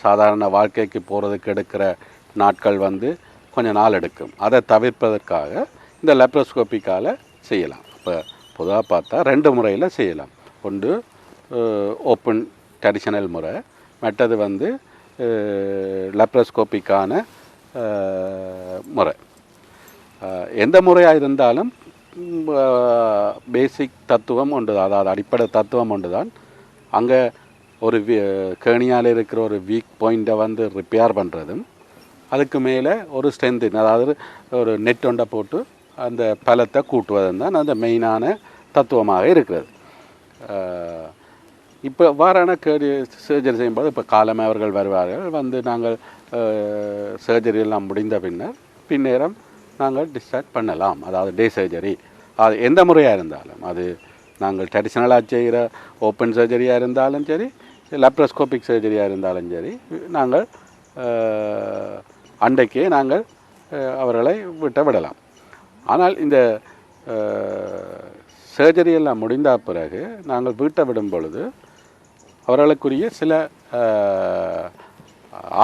சாதாரண வாழ்க்கைக்கு போகிறதுக்கு எடுக்கிற நாட்கள் வந்து கொஞ்சம் நாள் எடுக்கும். அதை தவிர்ப்பதற்காக இந்த லாப்ரோஸ்கோப்பிக்கால் செய்யலாம். இப்போ பொதுவாக பார்த்தா 2 முறையில் செய்யலாம். ஒன்று ஓப்பன் ட்ரெடிஷனல் முறை, மற்றது வந்து லெப்ரோஸ்கோப்பிக்கான முறை. எந்த முறையாக இருந்தாலும் பேசிக் தத்துவம் ஒன்று தான், அதாவது அடிப்படை தத்துவம் ஒன்று தான். அங்கே ஒரு கேணியால் இருக்கிற ஒரு வீக் பாயிண்ட்டை வந்து ரிப்பேர் பண்ணுறதும், அதுக்கு மேலே ஒரு ஸ்ட்ரென்த்து, அதாவது ஒரு நெட் ஒன்றை போட்டு அந்த பலத்தை கூட்டுவதும் தான் அந்த மெயினான தத்துவமாக இருக்கிறது. இப்போ வாரான சர்ஜரி செய்யும்போது இப்போ காலமே அவர்கள் வருவார்கள், வந்து நாங்கள் சர்ஜரி எல்லாம் முடிந்த பின்னேரம் நாங்கள் டிஸ்சார்ஜ் பண்ணலாம். அதாவது டே சர்ஜரி, அது எந்த முறையாக இருந்தாலும், அது நாங்கள் ட்ரெடிஷ்னலாக செய்கிற ஓப்பன் சர்ஜரியாக இருந்தாலும் சரி, லேப்ரோஸ்கோபிக் சர்ஜரியாக இருந்தாலும் சரி, நாங்கள் அன்றைக்கே நாங்கள் அவர்களை விடலாம். ஆனால் இந்த சர்ஜரி எல்லாம் முடிந்த பிறகு நாங்கள் வீட்டை விடும் பொழுது அவர்களுக்குரிய சில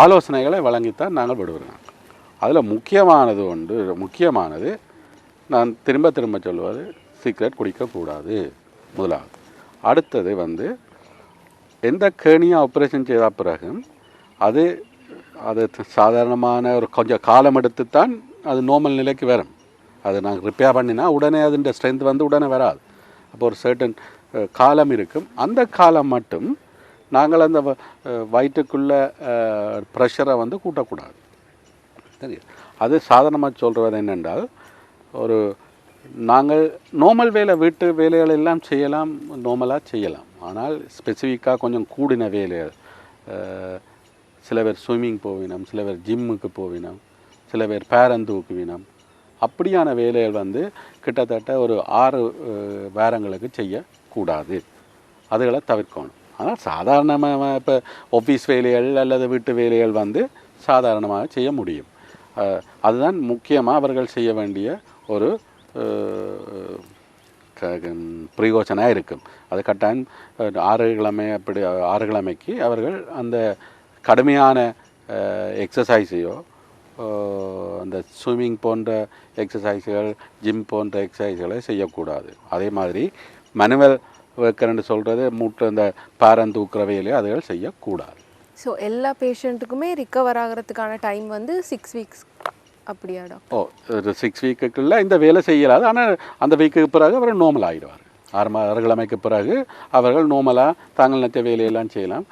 ஆலோசனைகளை வழங்கித்தான் நாங்கள் விடுவோம். அதில் முக்கியமானது நான் திரும்ப சொல்லுவது, சிகரெட் குடிக்கக்கூடாது முதலாவது. அடுத்தது வந்து எந்த கேணியா ஆப்ரேஷன் செய்த பிறகு அது சாதாரணமான ஒரு கொஞ்சம் காலம் எடுத்துத்தான் அது நார்மல் நிலைக்கு வரும். அது நாங்கள் ரிப்பேர் பண்ணினா உடனே அதோட ஸ்ட்ரென்த் வந்து உடனே வராது. அப்போ ஒரு சர்டன் காலம் இருக்கும். அந்த காலம் மட்டும் நாங்கள் அந்த வயிற்றுக்குள்ள ப்ரெஷரை வந்து கூட்டக்கூடாது. சரி, அது சாதாரணமாக சொல்கிறது என்னென்றால், ஒரு நாங்கள் நார்மல் வீட்டு வேலைகள் எல்லாம் செய்யலாம், நார்மலாக செய்யலாம். ஆனால் ஸ்பெசிஃபிக்காக கொஞ்சம் கூடின வேலைகள், சில பேர் ஸ்விம்மிங் போவினோம், சில பேர் ஜிம்முக்கு போவினோம், சில பேர் பேரந்தூக்குவினோம், அப்படியான வேலைகள் வந்து கிட்டத்தட்ட ஒரு 6 வாரங்களுக்கு செய்யக்கூடாது. அதுகளை தவிர்க்கணும். ஆனால் சாதாரணமாக இப்போ ஆஃபீஸ் வேலைகள் அல்லது வீட்டு வேலைகள் வந்து சாதாரணமாக செய்ய முடியும். அதுதான் முக்கியமாக அவர்கள் செய்ய வேண்டிய ஒரு பிரயோஜனாக இருக்கும். அது கட்டாயம் 6 கிழமைக்கு அவர்கள் அந்த கடுமையான எக்ஸசைஸையோ, அந்த ஸ்விம்மிங் போன்ற எக்ஸசைஸ்கள், ஜிம் போன்ற எக்ஸசைஸ்களை செய்யக்கூடாது. அதே மாதிரி மனுவல் ஒர்க்கர்ன்னு சொல்கிறது, அந்த பாரம் தூக்குற வேலையை அதுகள் செய்யக்கூடாது. ஸோ எல்லா பேஷண்ட்டுக்குமே ரிக்கவர் ஆகிறதுக்கான டைம் வந்து 6 வீக்ஸ் அப்படியா டாக்டர்? ஒரு 6 வீக்குக்குள்ளே இந்த வேலை செய்யலாது. ஆனால் அந்த வீக்குக்கு பிறகு அவர் நார்மல் ஆகிடுவார். 6 கிழமைக்கு பிறகு அவர்கள் நார்மலாக தாங்கள் நினைச்ச வேலையெல்லாம் செய்யலாம்,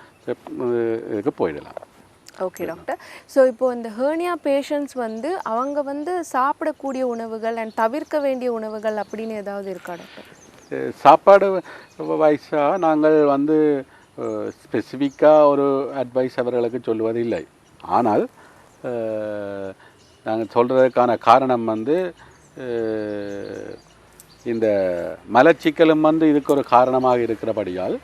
இதுக்கு போயிடலாம். Okay doctor. ஸோ இப்போது இந்த ஹெர்னியா பேஷண்ட்ஸ் வந்து அவங்க வந்து சாப்பிடக்கூடிய உணவுகள் அண்ட் தவிர்க்க வேண்டிய உணவுகள் அப்படின்னு ஏதாவது இருக்கா டாக்டர்? சாப்பாடு வைஸாக நாங்கள் வந்து ஸ்பெசிஃபிக்காக ஒரு அட்வைஸ் அவர்களுக்கு சொல்லுவதில்லை. ஆனால் நாங்கள் சொல்கிறதுக்கான காரணம் வந்து இந்த மலச்சிக்கலும் வந்து இதுக்கு ஒரு காரணமாக இருக்கிறபடியால்,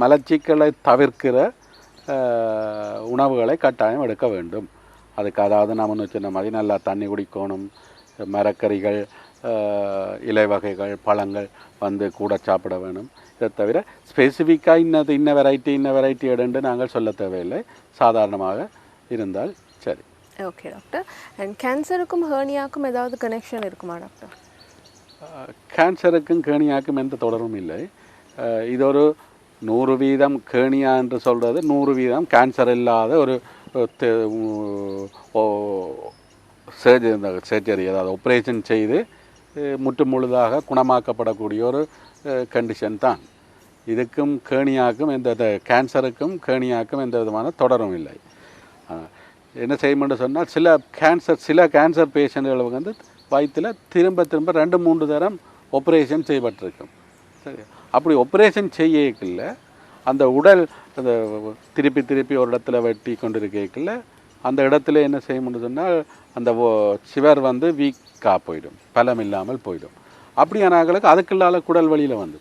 மலச்சிக்கலை தவிர்க்கிற உணவுகளை கட்டாயம் எடுக்க வேண்டும். அதுக்கு அதாவது நம்ம சொன்ன மாதிரி நல்லா தண்ணி குடிக்கணும், மரக்கறிகள், இலை வகைகள், பழங்கள் வந்து கூட சாப்பிட வேணும். இதை தவிர ஸ்பெசிஃபிக்காக இன்ன வெரைட்டி எடுண்டு நாங்கள் சொல்ல தேவையில்லை, சாதாரணமாக இருந்தால் சரி. Okay doctor. அண்ட் கேன்சருக்கும் ஹெர்னியாவுக்கும் ஏதாவது கனெக்ஷன் இருக்குமா டாக்டர்? கேன்சருக்கும் ஹெர்னியாவுக்கும் எந்த தொடர்பும் இல்லை. இது ஒரு 100% ஹெர்னியா என்று சொல்கிறது 100% கேன்சர் இல்லாத ஒரு சர்ஜரி, அதாவது ஆப்ரேஷன் செய்து முற்று முழுதாக குணமாக்கப்படக்கூடிய ஒரு கண்டிஷன் தான். இதுக்கும் ஹெர்னியாவுக்கும் கேன்சருக்கும் ஹெர்னியாவுக்கும் எந்த விதமான தொடரும் இல்லை. என்ன செய்யணும்னு சொன்னால், சில கேன்சர் பேஷண்ட்களுக்கு வந்து வயிற்றில் திரும்ப 2-3 தரம் ஆப்ரேஷன் செய்யப்பட்டிருக்கும். சரி, அப்படி ஆப்ரேஷன் செய்யல அந்த உடல் அந்த திருப்பி ஒரு இடத்துல வெட்டி கொண்டிருக்கல அந்த இடத்துல என்ன செய்யணும்னு சொன்னால், அந்த சிவர் வந்து வீக்காக போயிடும், பலம் இல்லாமல் போயிடும். அப்படியானாங்களுக்கு அதுக்குள்ளால குடல் வழியில் வந்து,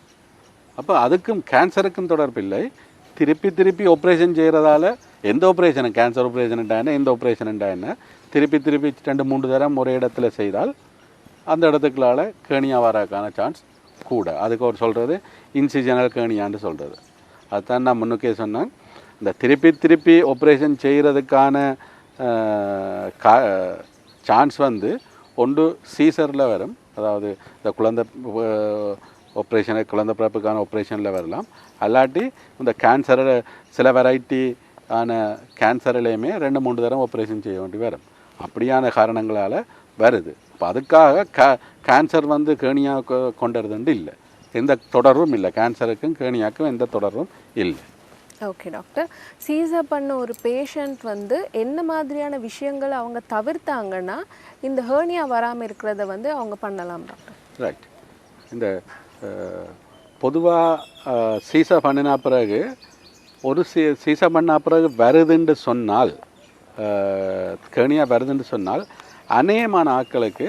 அப்போ அதுக்கும் கேன்சருக்கும் தொடர்பில்லை. திருப்பி ஆப்ரேஷன் செய்கிறதால எந்த ஆப்ரேஷனும், கேன்சர் ஆப்ரேஷன்டா என்ன, எந்த ஆப்ரேஷன்டா என்ன, திருப்பி 2-3 தரம் ஒரே இடத்துல செய்தால் அந்த இடத்துக்குள்ளால ஹெர்னியா வரக்கான சான்ஸ் கூட. அதுக்கு அவர் சொல்கிறது இன்சிஜனல் ஹெர்னியான்னு சொல்கிறது. அதுதான் நான் முன்னுக்கே சொன்னேன். இந்த திருப்பி ஆப்ரேஷன் செய்கிறதுக்கான சான்ஸ் வந்து ஒன்று சீசரில் வரும், அதாவது இந்த குழந்தை ஆப்ரேஷனை குழந்தை பிறப்புக்கான ஆப்ரேஷனில் வரலாம். அல்லாட்டி இந்த கேன்சர் சில வெரைட்டி ஆன கேன்சர்லேயுமே 2-3 தரம் ஆப்ரேஷன் செய்ய வேண்டி வரும். அப்படியான காரணங்களால் வருது. இப்போ அதுக்காக கேன்சர் வந்து கேணியா கொண்டுறதுண்டு இல்லை, எந்த தொடர்பும் இல்லை. கேன்சருக்கும் கேணியாக்கும் எந்த தொடர்பும் இல்லை. ஓகே டாக்டர், சீசர் பண்ண ஒரு பேஷண்ட் வந்து என்ன மாதிரியான விஷயங்களை அவங்க தவிர்த்தாங்கன்னா இந்த ஹெர்னியா வராமல் இருக்கிறத வந்து அவங்க பண்ணலாம் டாக்டர்? ரைட். இந்த பொதுவாக சீசர் பண்ணினா பிறகு ஒரு சீசர் பண்ண பிறகு வருதுன்னு சொன்னால், கேணியா வருதுன்னு சொன்னால் அநேகமான ஆட்களுக்கு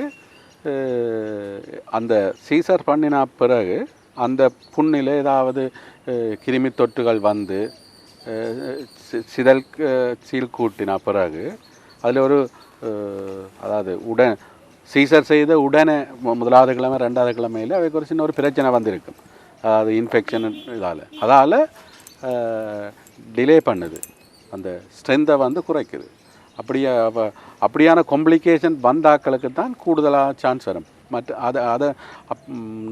அந்த சீசர் பண்ணினா பிறகு அந்த புண்ணில் ஏதாவது கிருமி தொற்றுகள் வந்து சீல் கூட்டினா பிறகு அதில் ஒரு அதாவது சீசர் செய்த உடனே 1வது கிழமை 2வது கிழமையில் அவைக்கு ஒரு சின்ன ஒரு பிரச்சனை வந்திருக்கும். அதாவது இன்ஃபெக்ஷன் அதால் டிலே பண்ணுது, அந்த ஸ்ட்ரென்த்தை வந்து குறைக்குது. அப்படியான காம்ப்ளிகேஷன் வந்தாக்களுக்கு தான் கூடுதலாக சான்ஸ் வரும். அதை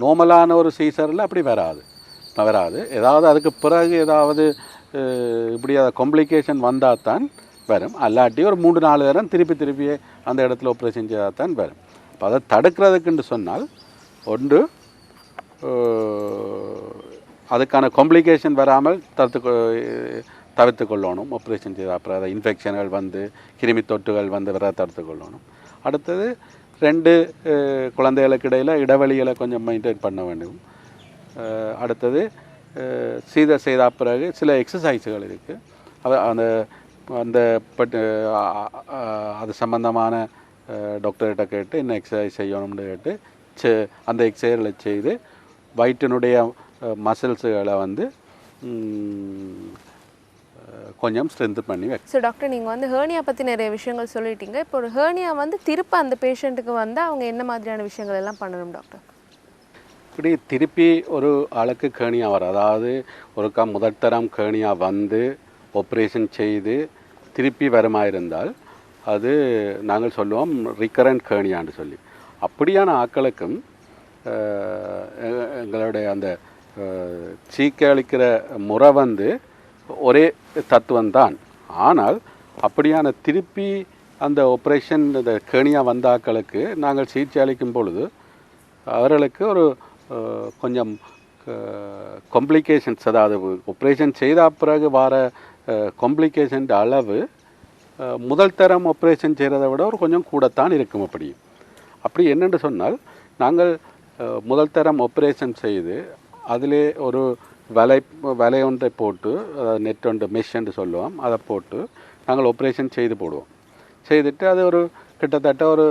நார்மலான ஒரு சீசரில் அப்படி வராது. ஏதாவது அதுக்கு பிறகு ஏதாவது இப்படி காம்ப்ளிகேஷன் வந்தால் தான் வரும். அல்லாட்டி ஒரு 3-4 தரம் திருப்பியே அந்த இடத்துல ஆப்ரேஷன் செய்தால் தான் வரும். அப்போ அதை தடுக்கிறதுக்குன்னு சொன்னால் ஒன்று அதுக்கான காம்ப்ளிகேஷன் வராமல் தவிர்த்து கொள்ளணும். ஆப்ரேஷன் செய்த அப்புறம் அதை இன்ஃபெக்ஷன்கள் வந்து கிருமி தொற்றுகள் வந்து வர தடுத்து கொள்ளணும். அடுத்தது 2 குழந்தைகளுக்கு இடையில் இடைவெளிகளை கொஞ்சம் மெயின்டைன் பண்ண வேண்டும். அடுத்தது சீதர் செய்த பிறகு சில எக்ஸசைஸுகள் இருக்குது. அந்த அது சம்பந்தமான டாக்டர்கிட்ட கேட்டு என்ன எக்ஸசைஸ் செய்யணும்னு கேட்டு அந்த எக்ஸசைஸ்களை செய்து வயிற்றினுடைய மசில்ஸுகளை வந்து கொஞ்சம் ஸ்ட்ரென்த் பண்ணி வைக்க. ஸோ டாக்டர், நீங்கள் வந்து ஹெர்னியா பற்றி நிறைய விஷயங்கள் சொல்லிட்டீங்க. இப்போ ஒரு ஹெர்னியா வந்து திருப்ப அந்த பேஷண்ட்டுக்கு வந்து அவங்க என்ன மாதிரியான விஷயங்கள் எல்லாம் பண்ணணும் டாக்டர்? இப்படி திருப்பி ஒரு ஆளுக்கு கேணியா வரும், அதாவது ஒருக்கா முதல் தரம் கேணியா வந்து ஆப்ரேஷன் செய்து திருப்பி வருமாயிருந்தால் அது நாங்கள் சொல்லுவோம் ரிகரண்ட் கேணியான்னு சொல்லி. அப்படியான ஆட்களுக்கும் எங்களுடைய அந்த சிகிச்சை அளிக்கிற முறை வந்து ஒரே தத்துவம்தான். ஆனால் அப்படியான திருப்பி அந்த ஆப்ரேஷன் இந்த கேணியா வந்த ஆட்களுக்கு நாங்கள் சிகிச்சை அளிக்கும் பொழுது அவர்களுக்கு ஒரு கொஞ்சம் காம்ப்ளிகேஷன்ஸ், அதாவது ஆப்ரேஷன் செய்த பிறகு வர காம்ப்ளிகேஷன் அளவு முதல் தரம் ஆப்ரேஷன் செய்கிறத விட ஒரு கொஞ்சம் கூடத்தான் இருக்கும். அப்படி என்னென்று சொன்னால், நாங்கள் முதல் தரம் ஆப்ரேஷன் செய்து அதிலே ஒரு வலை ஒன்றை போட்டு, நெட் ஒன்று மெஷ் என்று சொல்லுவோம், அதை போட்டு நாங்கள் ஆப்ரேஷன் போடுவோம். செய்துட்டு அது ஒரு கிட்டத்தட்ட ஒரு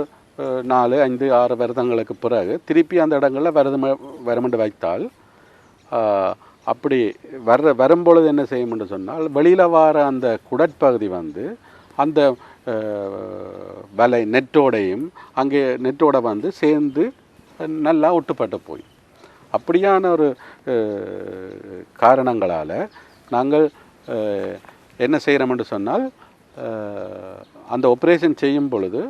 4, 5, 6 வருடங்களுக்கு பிறகு திருப்பி அந்த இடங்களில் வருமென்று வைத்தால், அப்படி வரும்பொழுது என்ன செய்யும்னு சொன்னால், வெளியில் வர அந்த குடற்பகுதி வந்து அந்த வலை நெட்டோடையும் அங்கே நெட்டோட வந்து சேர்ந்து நல்லா ஒட்டுப்பட்டு போய், அப்படியான ஒரு காரணங்களால் நாங்கள் என்ன செய்கிறோம்னு சொன்னால், அந்த ஆப்ரேஷன் செய்யும் பொழுது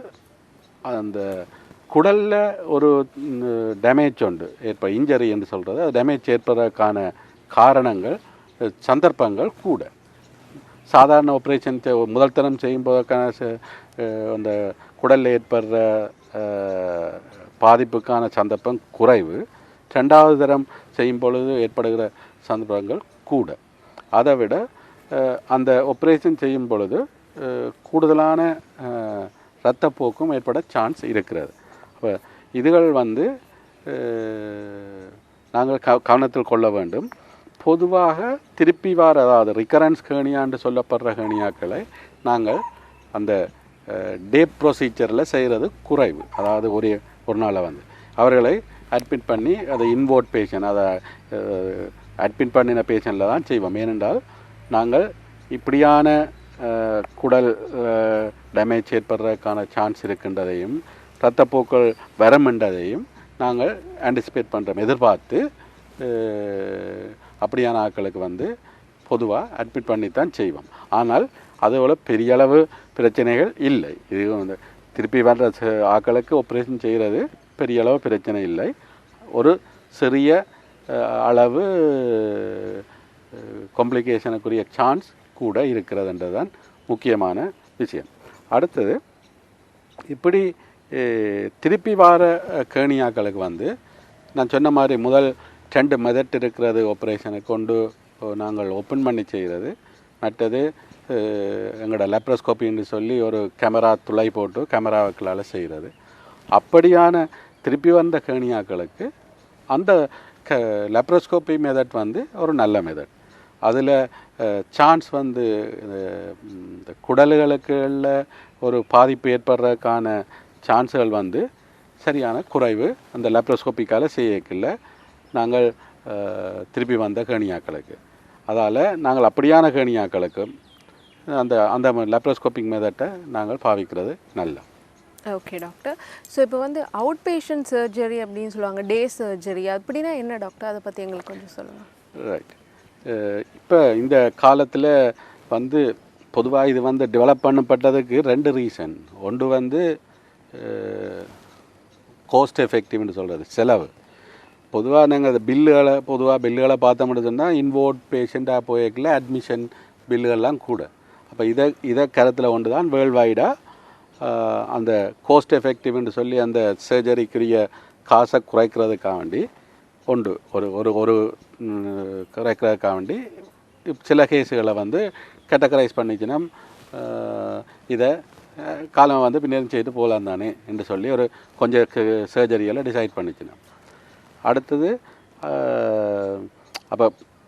அந்த குடலில் ஒரு டேமேஜ் உண்டு இன்ஜரி என்று சொல்கிறது, அது டேமேஜ் ஏற்படுறதுக்கான காரணங்கள் சந்தர்ப்பங்கள் கூட. சாதாரண ஆப்ரேஷன் முதல் தரம் செய்யும்போதுக்கான அந்த குடலில் ஏற்படுற பாதிப்புக்கான சந்தர்ப்பம் குறைவு. 2வது தரம் செய்யும் பொழுது ஏற்படுகிற சந்தர்ப்பங்கள் கூட. அதை விட அந்த ஆப்ரேஷன் செய்யும் பொழுது கூடுதலான இரத்தப்போக்கும் ஏற்பட சான்ஸ் இருக்கிறது. அப்போ இதுகள் வந்து நாங்கள் கவனத்தில் கொள்ள வேண்டும். பொதுவாக திருப்பி வார, அதாவது ரிகரன்ஸ் ஹெர்னியான்னு சொல்லப்படுற ஹெர்னியாக்களை நாங்கள் அந்த டே ப்ரொசீஜரில் செய்கிறது குறைவு. அதாவது ஒரு நாளை வந்து அவர்களை அட்மிட் பண்ணி அதை இன்வோர்ட் பேஷண்ட், அதை அட்மிட் பண்ணின பேஷண்டில் தான் செய்வோம். ஏனென்றால் நாங்கள் இப்படியான குடல் டேமேஜ் ஏற்படுறதுக்கான சான்ஸ் இருக்கின்றதையும் இரத்தப்போக்கள் வரமென்றதையும் நாங்கள் ஆன்டிசிபேட் பண்ணுறோம், எதிர்பார்த்து அப்படியான ஆட்களுக்கு வந்து பொதுவாக அட்மிட் பண்ணித்தான் செய்வோம். ஆனால் அதோட பெரிய அளவு பிரச்சனைகள் இல்லை. இது வந்து திருப்பி வர்ற ஆட்களுக்கு ஆப்ரேஷன் செய்கிறது பெரிய அளவு பிரச்சனை இல்லை. ஒரு சிறிய அளவு காம்ப்ளிகேஷனுக்குரிய சான்ஸ் கூட இருக்கிறதுன்றது தான் முக்கியமான விஷயம். அடுத்தது இப்படி திருப்பி வார கேணியாக்களுக்கு வந்து நான் சொன்ன மாதிரி முதல் 2 மெதட் இருக்கிறது ஆப்ரேஷனை கொண்டு நாங்கள் ஓப்பன் பண்ணி செய்கிறது. மற்றது எங்களோட லெப்ரோஸ்கோப்பின்னு சொல்லி ஒரு கேமரா துளை போட்டு கேமராவுக்களால் செய்கிறது. அப்படியான திருப்பி வந்த கேணியாக்களுக்கு அந்த லெப்ரோஸ்கோப்பி மெதட் வந்து ஒரு நல்ல மெதட். அதில் சான்ஸ் வந்து இந்த குடல்களுக்குள்ள ஒரு பாதிப்பு ஏற்படுறதுக்கான சான்ஸுகள் வந்து சரியான குறைவு அந்த லெப்ரோஸ்கோப்பிக்கால் செய்யக்கில்ல நாங்கள் திருப்பி வந்த கேணியாக்களுக்கு. அதால் நாங்கள் அப்படியான கேணியாக்களுக்கு அந்த அந்த லெப்ரோஸ்கோப்பிக் மெதட்டை நாங்கள் பாவிக்கிறது நல்ல. Okay doctor. ஸோ இப்போ வந்து அவுட் பேஷண்ட் சர்ஜரி அப்படின்னு சொல்லுவாங்க, டே சர்ஜரி அப்படின்னா என்ன டாக்டர்? அதை பற்றி எங்களுக்கு கொஞ்சம் சொல்லுங்கள். ரைட். இப்போ இந்த காலத்தில் வந்து பொதுவாக இது வந்து டெவலப் பண்ணப்பட்டதுக்கு 2 ரீசன். ஒன்று வந்து கோஸ்ட் எஃபெக்டிவ்னு சொல்கிறது, செலவு. பொதுவாக நாங்கள் பில்லுகளை பார்த்தோம்னு சொன்னால் இன்வோர்ட் பேஷண்ட்டாக போய்க்கல அட்மிஷன் பில்லுகள்லாம் கூட. அப்போ இதை கருத்தில் கொண்டு தான் வேர்ல்டு வைடாக அந்த கோஸ்ட் எஃபெக்டிவ்னு சொல்லி அந்த சர்ஜரிக்குரிய காசை குறைக்கிறதுக்காக வேண்டி ஒரு குறைக்கிறதுக்காக வேண்டி சில கேஸுகளை வந்து கேட்டகரைஸ் பண்ணிச்சுன்னா இதை காலம் வந்து பின்னேறும் செய்து போகலாம் தானே என்று சொல்லி ஒரு கொஞ்சம் சர்ஜரிகளை டிசைட் பண்ணிச்சுனோம். அடுத்தது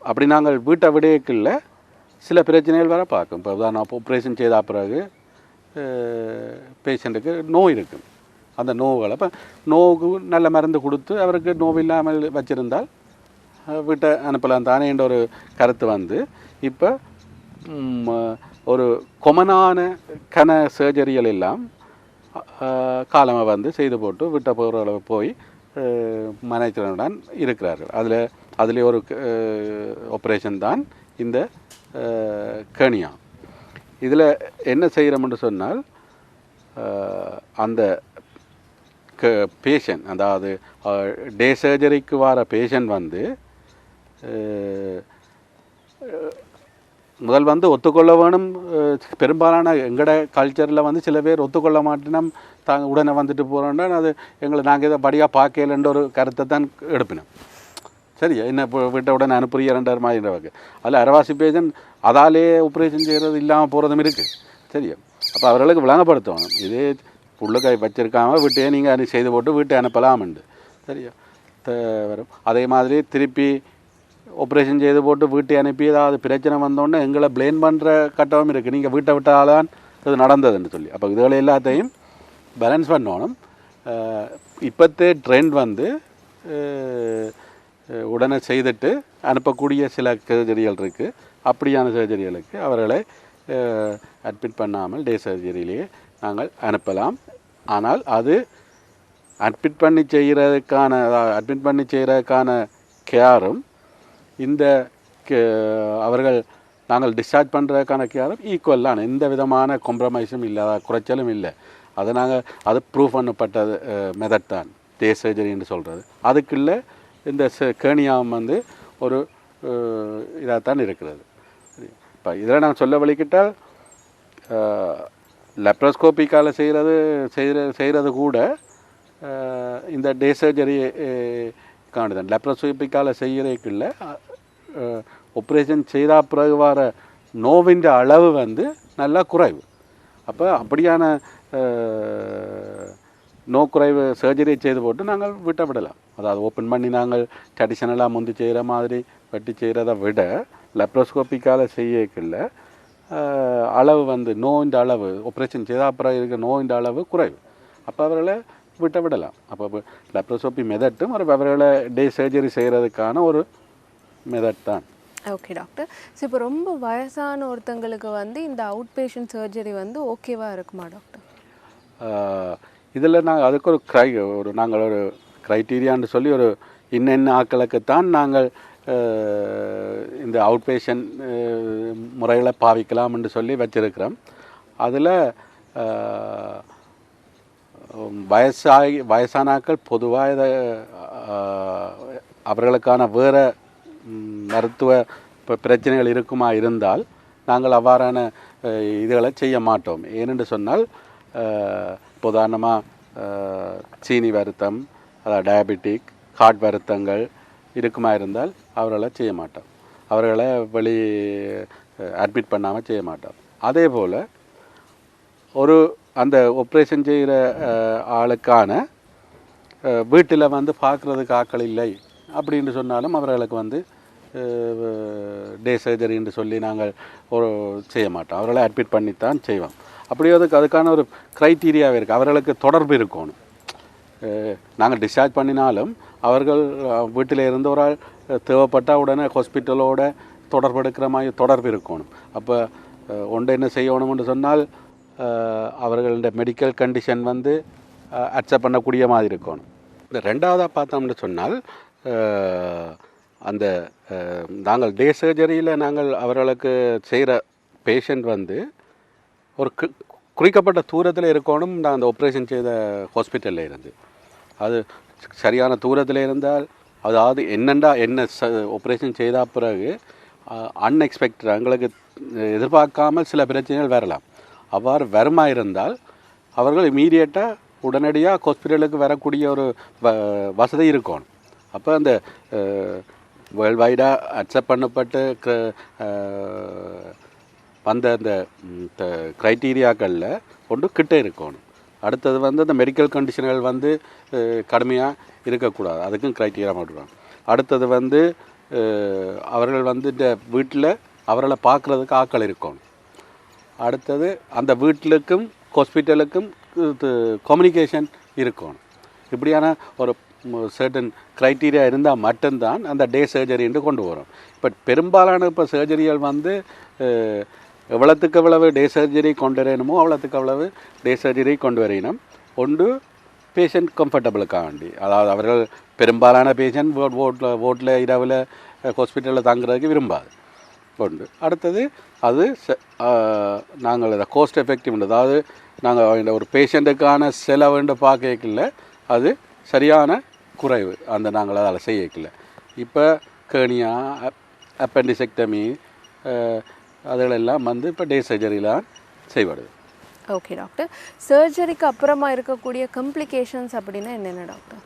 அப்படி நாங்கள் வீட்டை விடையக்கில்ல சில பிரச்சனைகள் வர பார்க்கும். இப்போ உதாரணம் ஆப்ரேஷன் செய்த பிறகு பேஷண்ட்டுக்கு நோய் இருக்கும். அந்த நோவுகளை இப்போ நோவுக்கு நல்ல மருந்து கொடுத்து அவருக்கு நோவில்லாமல் வச்சுருந்தால் வீட்டை அனுப்பலாம் தானே என்ற ஒரு கருத்து வந்து இப்போ ஒரு கொமனான சர்ஜரிகள் எல்லாம் காலமாக வந்து செய்து போட்டு விட்ட போகிற அளவு போய் மனைச்சலுடன் இருக்கிறார்கள். அதில் ஒரு ஆப்ரேஷன் தான் இந்த கேணியா. இதில் என்ன செய்கிறோம்னு சொன்னால் அந்த பேஷண்ட், அதாவது டே சர்ஜரிக்கு வர பேஷண்ட் வந்து முதல் வந்து ஒத்துக்கொள்ள வேணும். பெரும்பாலான எங்களோட கல்ச்சரில் வந்து சில பேர் ஒத்துக்கொள்ள மாட்டேனோம், தாங்க உடனே வந்துட்டு போகிறோன்னா அது எங்களை நாங்கள் இதை படியாக பார்க்கலன்ற ஒரு கருத்தை தான் எடுப்பினோம். சரியா, என்ன இப்போ விட்ட உடனே அனுப்புறிய 2 மாதிரி அதில் அரவாசி பேஷண்ட் அதாலே ஆப்ரேஷன் செய்கிறது இல்லாமல் போகிறதும் இருக்குது. சரியா, அப்போ அவர்களுக்கு விளங்கப்படுத்தணும் இதே உள்ளுக்கை வச்சிருக்காமல் வீட்டையே நீங்கள் செய்து போட்டு வீட்டை அனுப்பலாம்ண்டு. சரியா, வரும். அதே மாதிரி திருப்பி ஆப்ரேஷன் செய்து போட்டு வீட்டை அனுப்பி ஏதாவது பிரச்சனை வந்தோடனே எங்களை பிளேம் பண்ணுற கட்டமும் இருக்குது. நீங்கள் வீட்டை விட்டால்தான் இது நடந்ததுன்னு சொல்லி. அப்போ இதுகளை எல்லாத்தையும் பேலன்ஸ் பண்ணணும். இப்போத்தே ட்ரெண்ட் வந்து உடனே செய்துட்டு அனுப்பக்கூடிய சில சர்ஜரிகள் இருக்குது. அப்படியான சர்ஜரிகளுக்கு அவர்களை அட்மிட் பண்ணாமல் டே சர்ஜரியிலேயே நாங்கள் அனுப்பலாம். ஆனால் அது அட்மிட் பண்ணி செய்கிறதுக்கான கேரும் இந்த அவர்கள் நாங்கள் டிஸ்சார்ஜ் பண்ணுறதுக்கான கேரும் ஈக்குவலான எந்த விதமான காம்ப்ரமைஸும் இல்லை, குறைச்சலும் இல்லை. அது ப்ரூவ் பண்ணப்பட்டது மெதட் தான் டே சர்ஜரின்னு சொல்கிறது. அதுக்குள்ள இந்த கேணியாவும் வந்து ஒரு இதாகத்தான் இருக்கிறது. இப்போ இதில் நான் சொல்ல வலிக்கிட்டால் லெப்ரோஸ்கோப்பிக்கால் செய்கிறது கூட இந்த டே சர்ஜரி காணுதான். லெப்ரோஸ்கோப்பிக்கால் செய்கிறதுக்குள்ள ஆப்ரேஷன் செய்த பிறகு வர நோவின் அளவு வந்து நல்லா குறைவு. அப்போ அப்படியான நோ குறைவு சர்ஜரியை செய்து போட்டு நாங்கள் விட்ட விடலாம். அதாவது ஓப்பன் பண்ணி நாங்கள் ட்ரெடிஷ்னலாக முந்தி செய்கிற மாதிரி வெட்டி செய்கிறத விட லெப்ரோஸ்கோப்பிக்கால் செய்யக்குள்ள அளவு வந்து நோயின் அளவு ஆப்ரேஷன் செய்த அப்புறம் இருக்கிற நோயின் அளவு குறைவு. அப்போ அவர்களை விட்ட விடலாம். அப்போ லெப்ரோஸ்கோப்பி மெதட்டும் அவர்களை டே சர்ஜரி செய்கிறதுக்கான ஒரு மெதட் தான். Okay doctor. ஸோ இப்போ ரொம்ப வயசான ஒருத்தங்களுக்கு வந்து இந்த அவுட் பேஷண்ட் சர்ஜரி வந்து ஓகேவாக இருக்குமா டாக்டர்? இதில் நாங்கள் அதுக்கு நாங்கள் ஒரு க்ரைட்டீரியான்னு சொல்லி ஒரு இன்னென்ன ஆக்களுக்குத்தான் நாங்கள் இந்த அவுட் பேஷண்ட் முறைகளை பாவிக்கலாம்னு சொல்லி வச்சுருக்கிறோம். அதில் வயசானாக்கள் பொதுவாக இதை அவர்களுக்கான வேறு மருத்துவ பிரச்சனைகள் இருக்குமா இருந்தால் நாங்கள் அவ்வாறான இதுகளை செய்ய மாட்டோம். ஏனென்று சொன்னால் உதாரணமாக சீனி வருத்தம், அதாவது டயபெட்டிக், ஹார்ட் வருத்தங்கள் இருக்குமா இருந்தால் அவர்களை செய்ய மாட்டோம். அவர்களை அட்மிட் பண்ணாமல் செய்ய மாட்டோம். அதே போல் அந்த ஆப்ரேஷன் செய்கிற ஆளுக்கான வீட்டில் பார்க்குறதுக்கு ஆட்கள் இல்லை அப்படின்னு சொன்னாலும் அவர்களுக்கு டே சர்ஜரின்னு சொல்லி நாங்கள் செய்ய மாட்டோம். அவர்களை அட்மிட் பண்ணித்தான் செய்வோம். அப்படியே அதுக்கான ஒரு க்ரைட்டீரியாவே இருக்குது. அவர்களுக்கு தொடர்பு இருக்கணும். நாங்கள் டிஸ்சார்ஜ் பண்ணினாலும் அவர்கள் வீட்டில் இருந்து ஒரு ஆள் தேவைப்பட்டால் உடனே ஹாஸ்பிட்டலோட தொடர்பு எடுக்கிற மாதிரி தொடர்பு இருக்கணும். அப்போ ஒன்று என்ன செய்யணும்னு சொன்னால் அவர்களுடைய மெடிக்கல் கண்டிஷன் அக்செப்ட் பண்ணக்கூடிய மாதிரி இருக்கணும். இந்த ரெண்டாவதாக பார்த்தோம்னு சொன்னால் அந்த நாங்கள் டே சர்ஜரியில் நாங்கள் அவர்களுக்கு செய்கிற பேஷண்ட் ஒரு குறிக்கப்பட்ட தூரத்தில் இருக்கணும். நான் அந்த ஆப்ரேஷன் செய்த ஹாஸ்பிட்டலில் இருந்து அது சரியான தூரத்தில் இருந்தால், அதாவது என்ன ஆப்ரேஷன் செய்த பிறகு அன்எக்ஸ்பெக்டட் எங்களுக்கு எதிர்பார்க்காமல் சில பிரச்சனைகள் வரலாம். அவ்வாறு வருமா இருந்தால் அவர்கள் இமீடியட்டாக உடனடியாக ஹாஸ்பிட்டலுக்கு வரக்கூடிய ஒரு வசதி இருக்கணும். அப்போ அந்த வேர்ல்டு வைடாக அக்செப்ட் பண்ணப்பட்டு அந்த க்ரைட்டீரியாக்களில் ஒன்று கிட்டே இருக்கணும். அடுத்தது அந்த மெடிக்கல் கண்டிஷன்கள் கடுமையாக இருக்கக்கூடாது. அதுக்கும் க்ரைட்டீரியா மாட்டுவாங்க. அடுத்தது அவர்கள் இந்த வீட்டில் அவர்களை பார்க்குறதுக்கு ஆட்கள் இருக்கணும். அடுத்தது அந்த வீட்டிலுக்கும் ஹாஸ்பிட்டலுக்கும் கம்யூனிகேஷன் இருக்கணும். இப்படியான ஒரு சர்டன் க்ரைட்டீரியா இருந்தால் மட்டும்தான் அந்த டே சர்ஜரின்னு கொண்டு வரும். இப்போ பெரும்பாலான சர்ஜரிகள் எவ்வளோத்துக்கு எவ்வளவு டே சர்ஜரி கொண்டு வரணுமோ அவ்வளோத்துக்கு அவ்வளவு டே சர்ஜரி கொண்டு வரையணும். ஒன்று பேஷண்ட் கம்ஃபர்டபுளுக்காக வேண்டி, அதாவது அவர்கள் பெரும்பாலான பேஷண்ட் ஓட்டில் இரவில் ஹாஸ்பிட்டலில் தங்குறதுக்கு விரும்பாது ஒன்று. அடுத்தது நாங்கள் அதை கோஸ்ட் எஃபெக்டிவ், அதாவது நாங்கள் ஒரு பேஷண்ட்டுக்கான செலவுன்னு பார்க்கல, அது சரியான குறைவு நாங்கள் அதில் செய்யக்கல. இப்போ கேர்னியா, அப்பெண்டிசெக்டமி அதுகளெல்லாம் இப்போ டே சர்ஜரியில் செய்யப்படுது. ஓகே டாக்டர், சர்ஜரிக்கு அப்புறமா இருக்கக்கூடிய காம்ப்ளிகேஷன்ஸ் அப்படின்னா என்னென்ன டாக்டர்?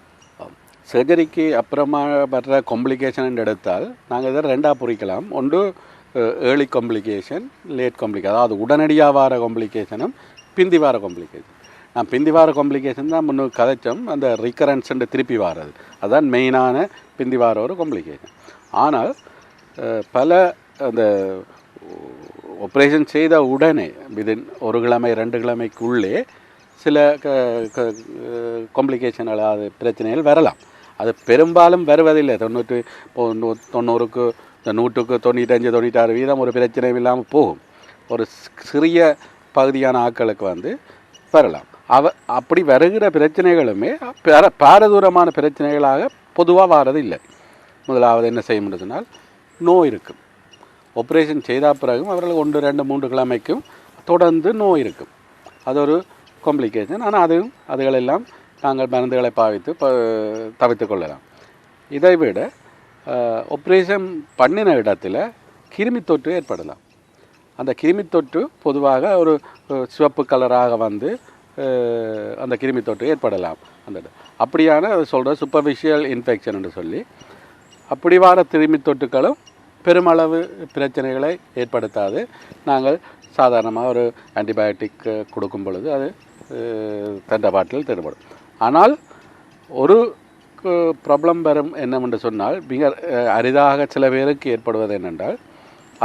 சர்ஜரிக்கு அப்புறமா வர்ற காம்ப்ளிகேஷன் எடுத்தால் நாங்கள் இதை ரெண்டாக பிரிக்கலாம். ஒன்று ஏர்லி காம்ப்ளிகேஷன், லேட் காம்ப்ளிகேஷன், அதாவது உடனடியாக வர காம்ப்ளிகேஷனும் பிந்தி வர காம்ப்ளிகேஷன். நான் பிந்தி வார காம்ப்ளிகேஷன் தான் முன்னு கதைச்சோம், அந்த ரிகரன்ஸுண்டு திருப்பி வாரது, அதுதான் மெயினான பிந்தி வார ஒரு காம்ப்ளிகேஷன். ஆனால் பல அந்த ஆப்ரேஷன் செய்த உடனே விதின் 1 கிழமை 2 கிழமைக்குள்ளே சில காம்ப்ளிகேஷன், அதாவது பிரச்சனைகள் வரலாம். அது பெரும்பாலும் வருவதில்லை. 90க்கு 100க்கு 95 96% ஒரு பிரச்சனையும் இல்லாமல் போகும். ஒரு சிறிய பகுதியான ஆட்களுக்கு வரலாம். அப்படி வருகிற பிரச்சனைகளுமே பாரதூரமான பிரச்சனைகளாக பொதுவாக வாரது இல்லை. முதலாவது என்ன செய்ய முடியுதுனால், நோய் இருக்கும். ஆப்ரேஷன் செய்த பிறகும் அவர்கள் 1 2 3 கிழமைக்கும் தொடர்ந்து நோய் இருக்கும். அது ஒரு காம்ப்ளிகேஷன். ஆனால் அதுகளெல்லாம் நாங்கள் மருந்துகளை பாவித்து தவிர்த்து கொள்ளலாம். இதை விட ஆப்ரேஷன் பண்ணின இடத்துல கிருமி தொற்று ஏற்படலாம். அந்த கிருமி தொற்று பொதுவாக ஒரு சிவப்பு கலராக அந்த கிருமி தொற்று ஏற்படலாம். அப்படியான சொல்கிற சூப்பர்ஃபிஷியல் இன்ஃபெக்ஷன் என்று சொல்லி, அப்படி வர கிருமி தொற்றுக்களும் பெருமளவு பிரச்சனைகளை ஏற்படுத்தாது. நாங்கள் சாதாரணமாக ஒரு ஆன்டிபயோட்டிக் கொடுக்கும் பொழுது அது தண்டபாட்டில் தென்படும். ஆனால் ஒரு ப்ராப்ளம் வரும் என்னவென்று சொன்னால், மிக அரிதாக சில பேருக்கு ஏற்படுவது என்னென்றால்,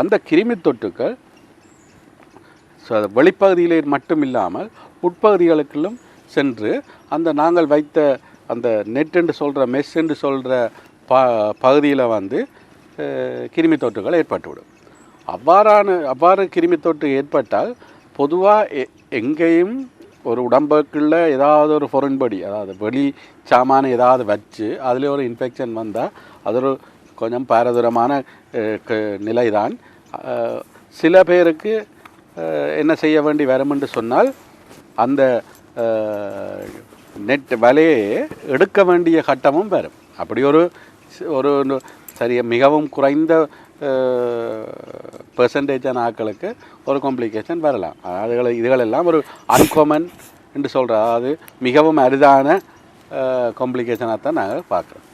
அந்த கிருமி தொற்றுக்கள் வெளிப்பகுதியிலே மட்டும் இல்லாமல் உட்பகுதிகளுக்குள்ளும் சென்று நாங்கள் வைத்த அந்த நெட் என்று சொல்கிற மெஷ் என்று சொல்கிற பகுதியில் கிருமி தொற்றுகள் ஏற்பட்டுவிடும். அவ்வாறு கிருமி தொற்று ஏற்பட்டால் பொதுவாக எங்கேயும் ஒரு உடம்புக்குள்ள ஏதாவது ஒரு ஃபாரின் பாடி, அதாவது வெளி சாமான ஏதாவது வச்சு அதில் ஒரு இன்ஃபெக்ஷன் வந்தால் அது ஒரு கொஞ்சம் பாரதூரமான நிலைதான். சில பேருக்கு என்ன செய்ய வேண்டி வருமென்று சொன்னால், அந்த நெட் வலையை எடுக்க வேண்டிய கட்டமும் வரும். அப்படி ஒரு ஒரு சரியா மிகவும் குறைந்த பெர்சன்டேஜான ஆட்களுக்கு ஒரு காம்ப்ளிகேஷன் வரலாம். இதுகளெல்லாம் ஒரு அன்காமன் என்று சொல்கிற, அதாவது மிகவும் அரிதான காம்ப்ளிகேஷனாக தான் நாங்கள் பார்க்குறோம்.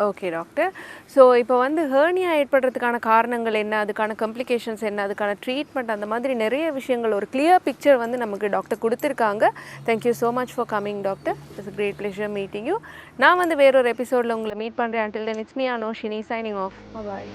Okay doctor. ஸோ இப்போ வந்து ஹெர்னியா ஏற்படுறதுக்கான காரணங்கள் என்ன, அதுக்கான காம்ப்ளிகேஷன்ஸ் என்ன, அதுக்கான ட்ரீட்மெண்ட், அந்த மாதிரி நிறைய விஷயங்கள் ஒரு கிளியர் பிக்சர் வந்து நமக்கு டாக்டர் கொடுத்துருக்காங்க. Thank you so much for coming doctor. It's a great pleasure meeting you. நான் வந்து வேறொரு எபிசோடில் உங்களை மீட் பண்ணுறேன். until then it's me Anoshini signing off. Bye.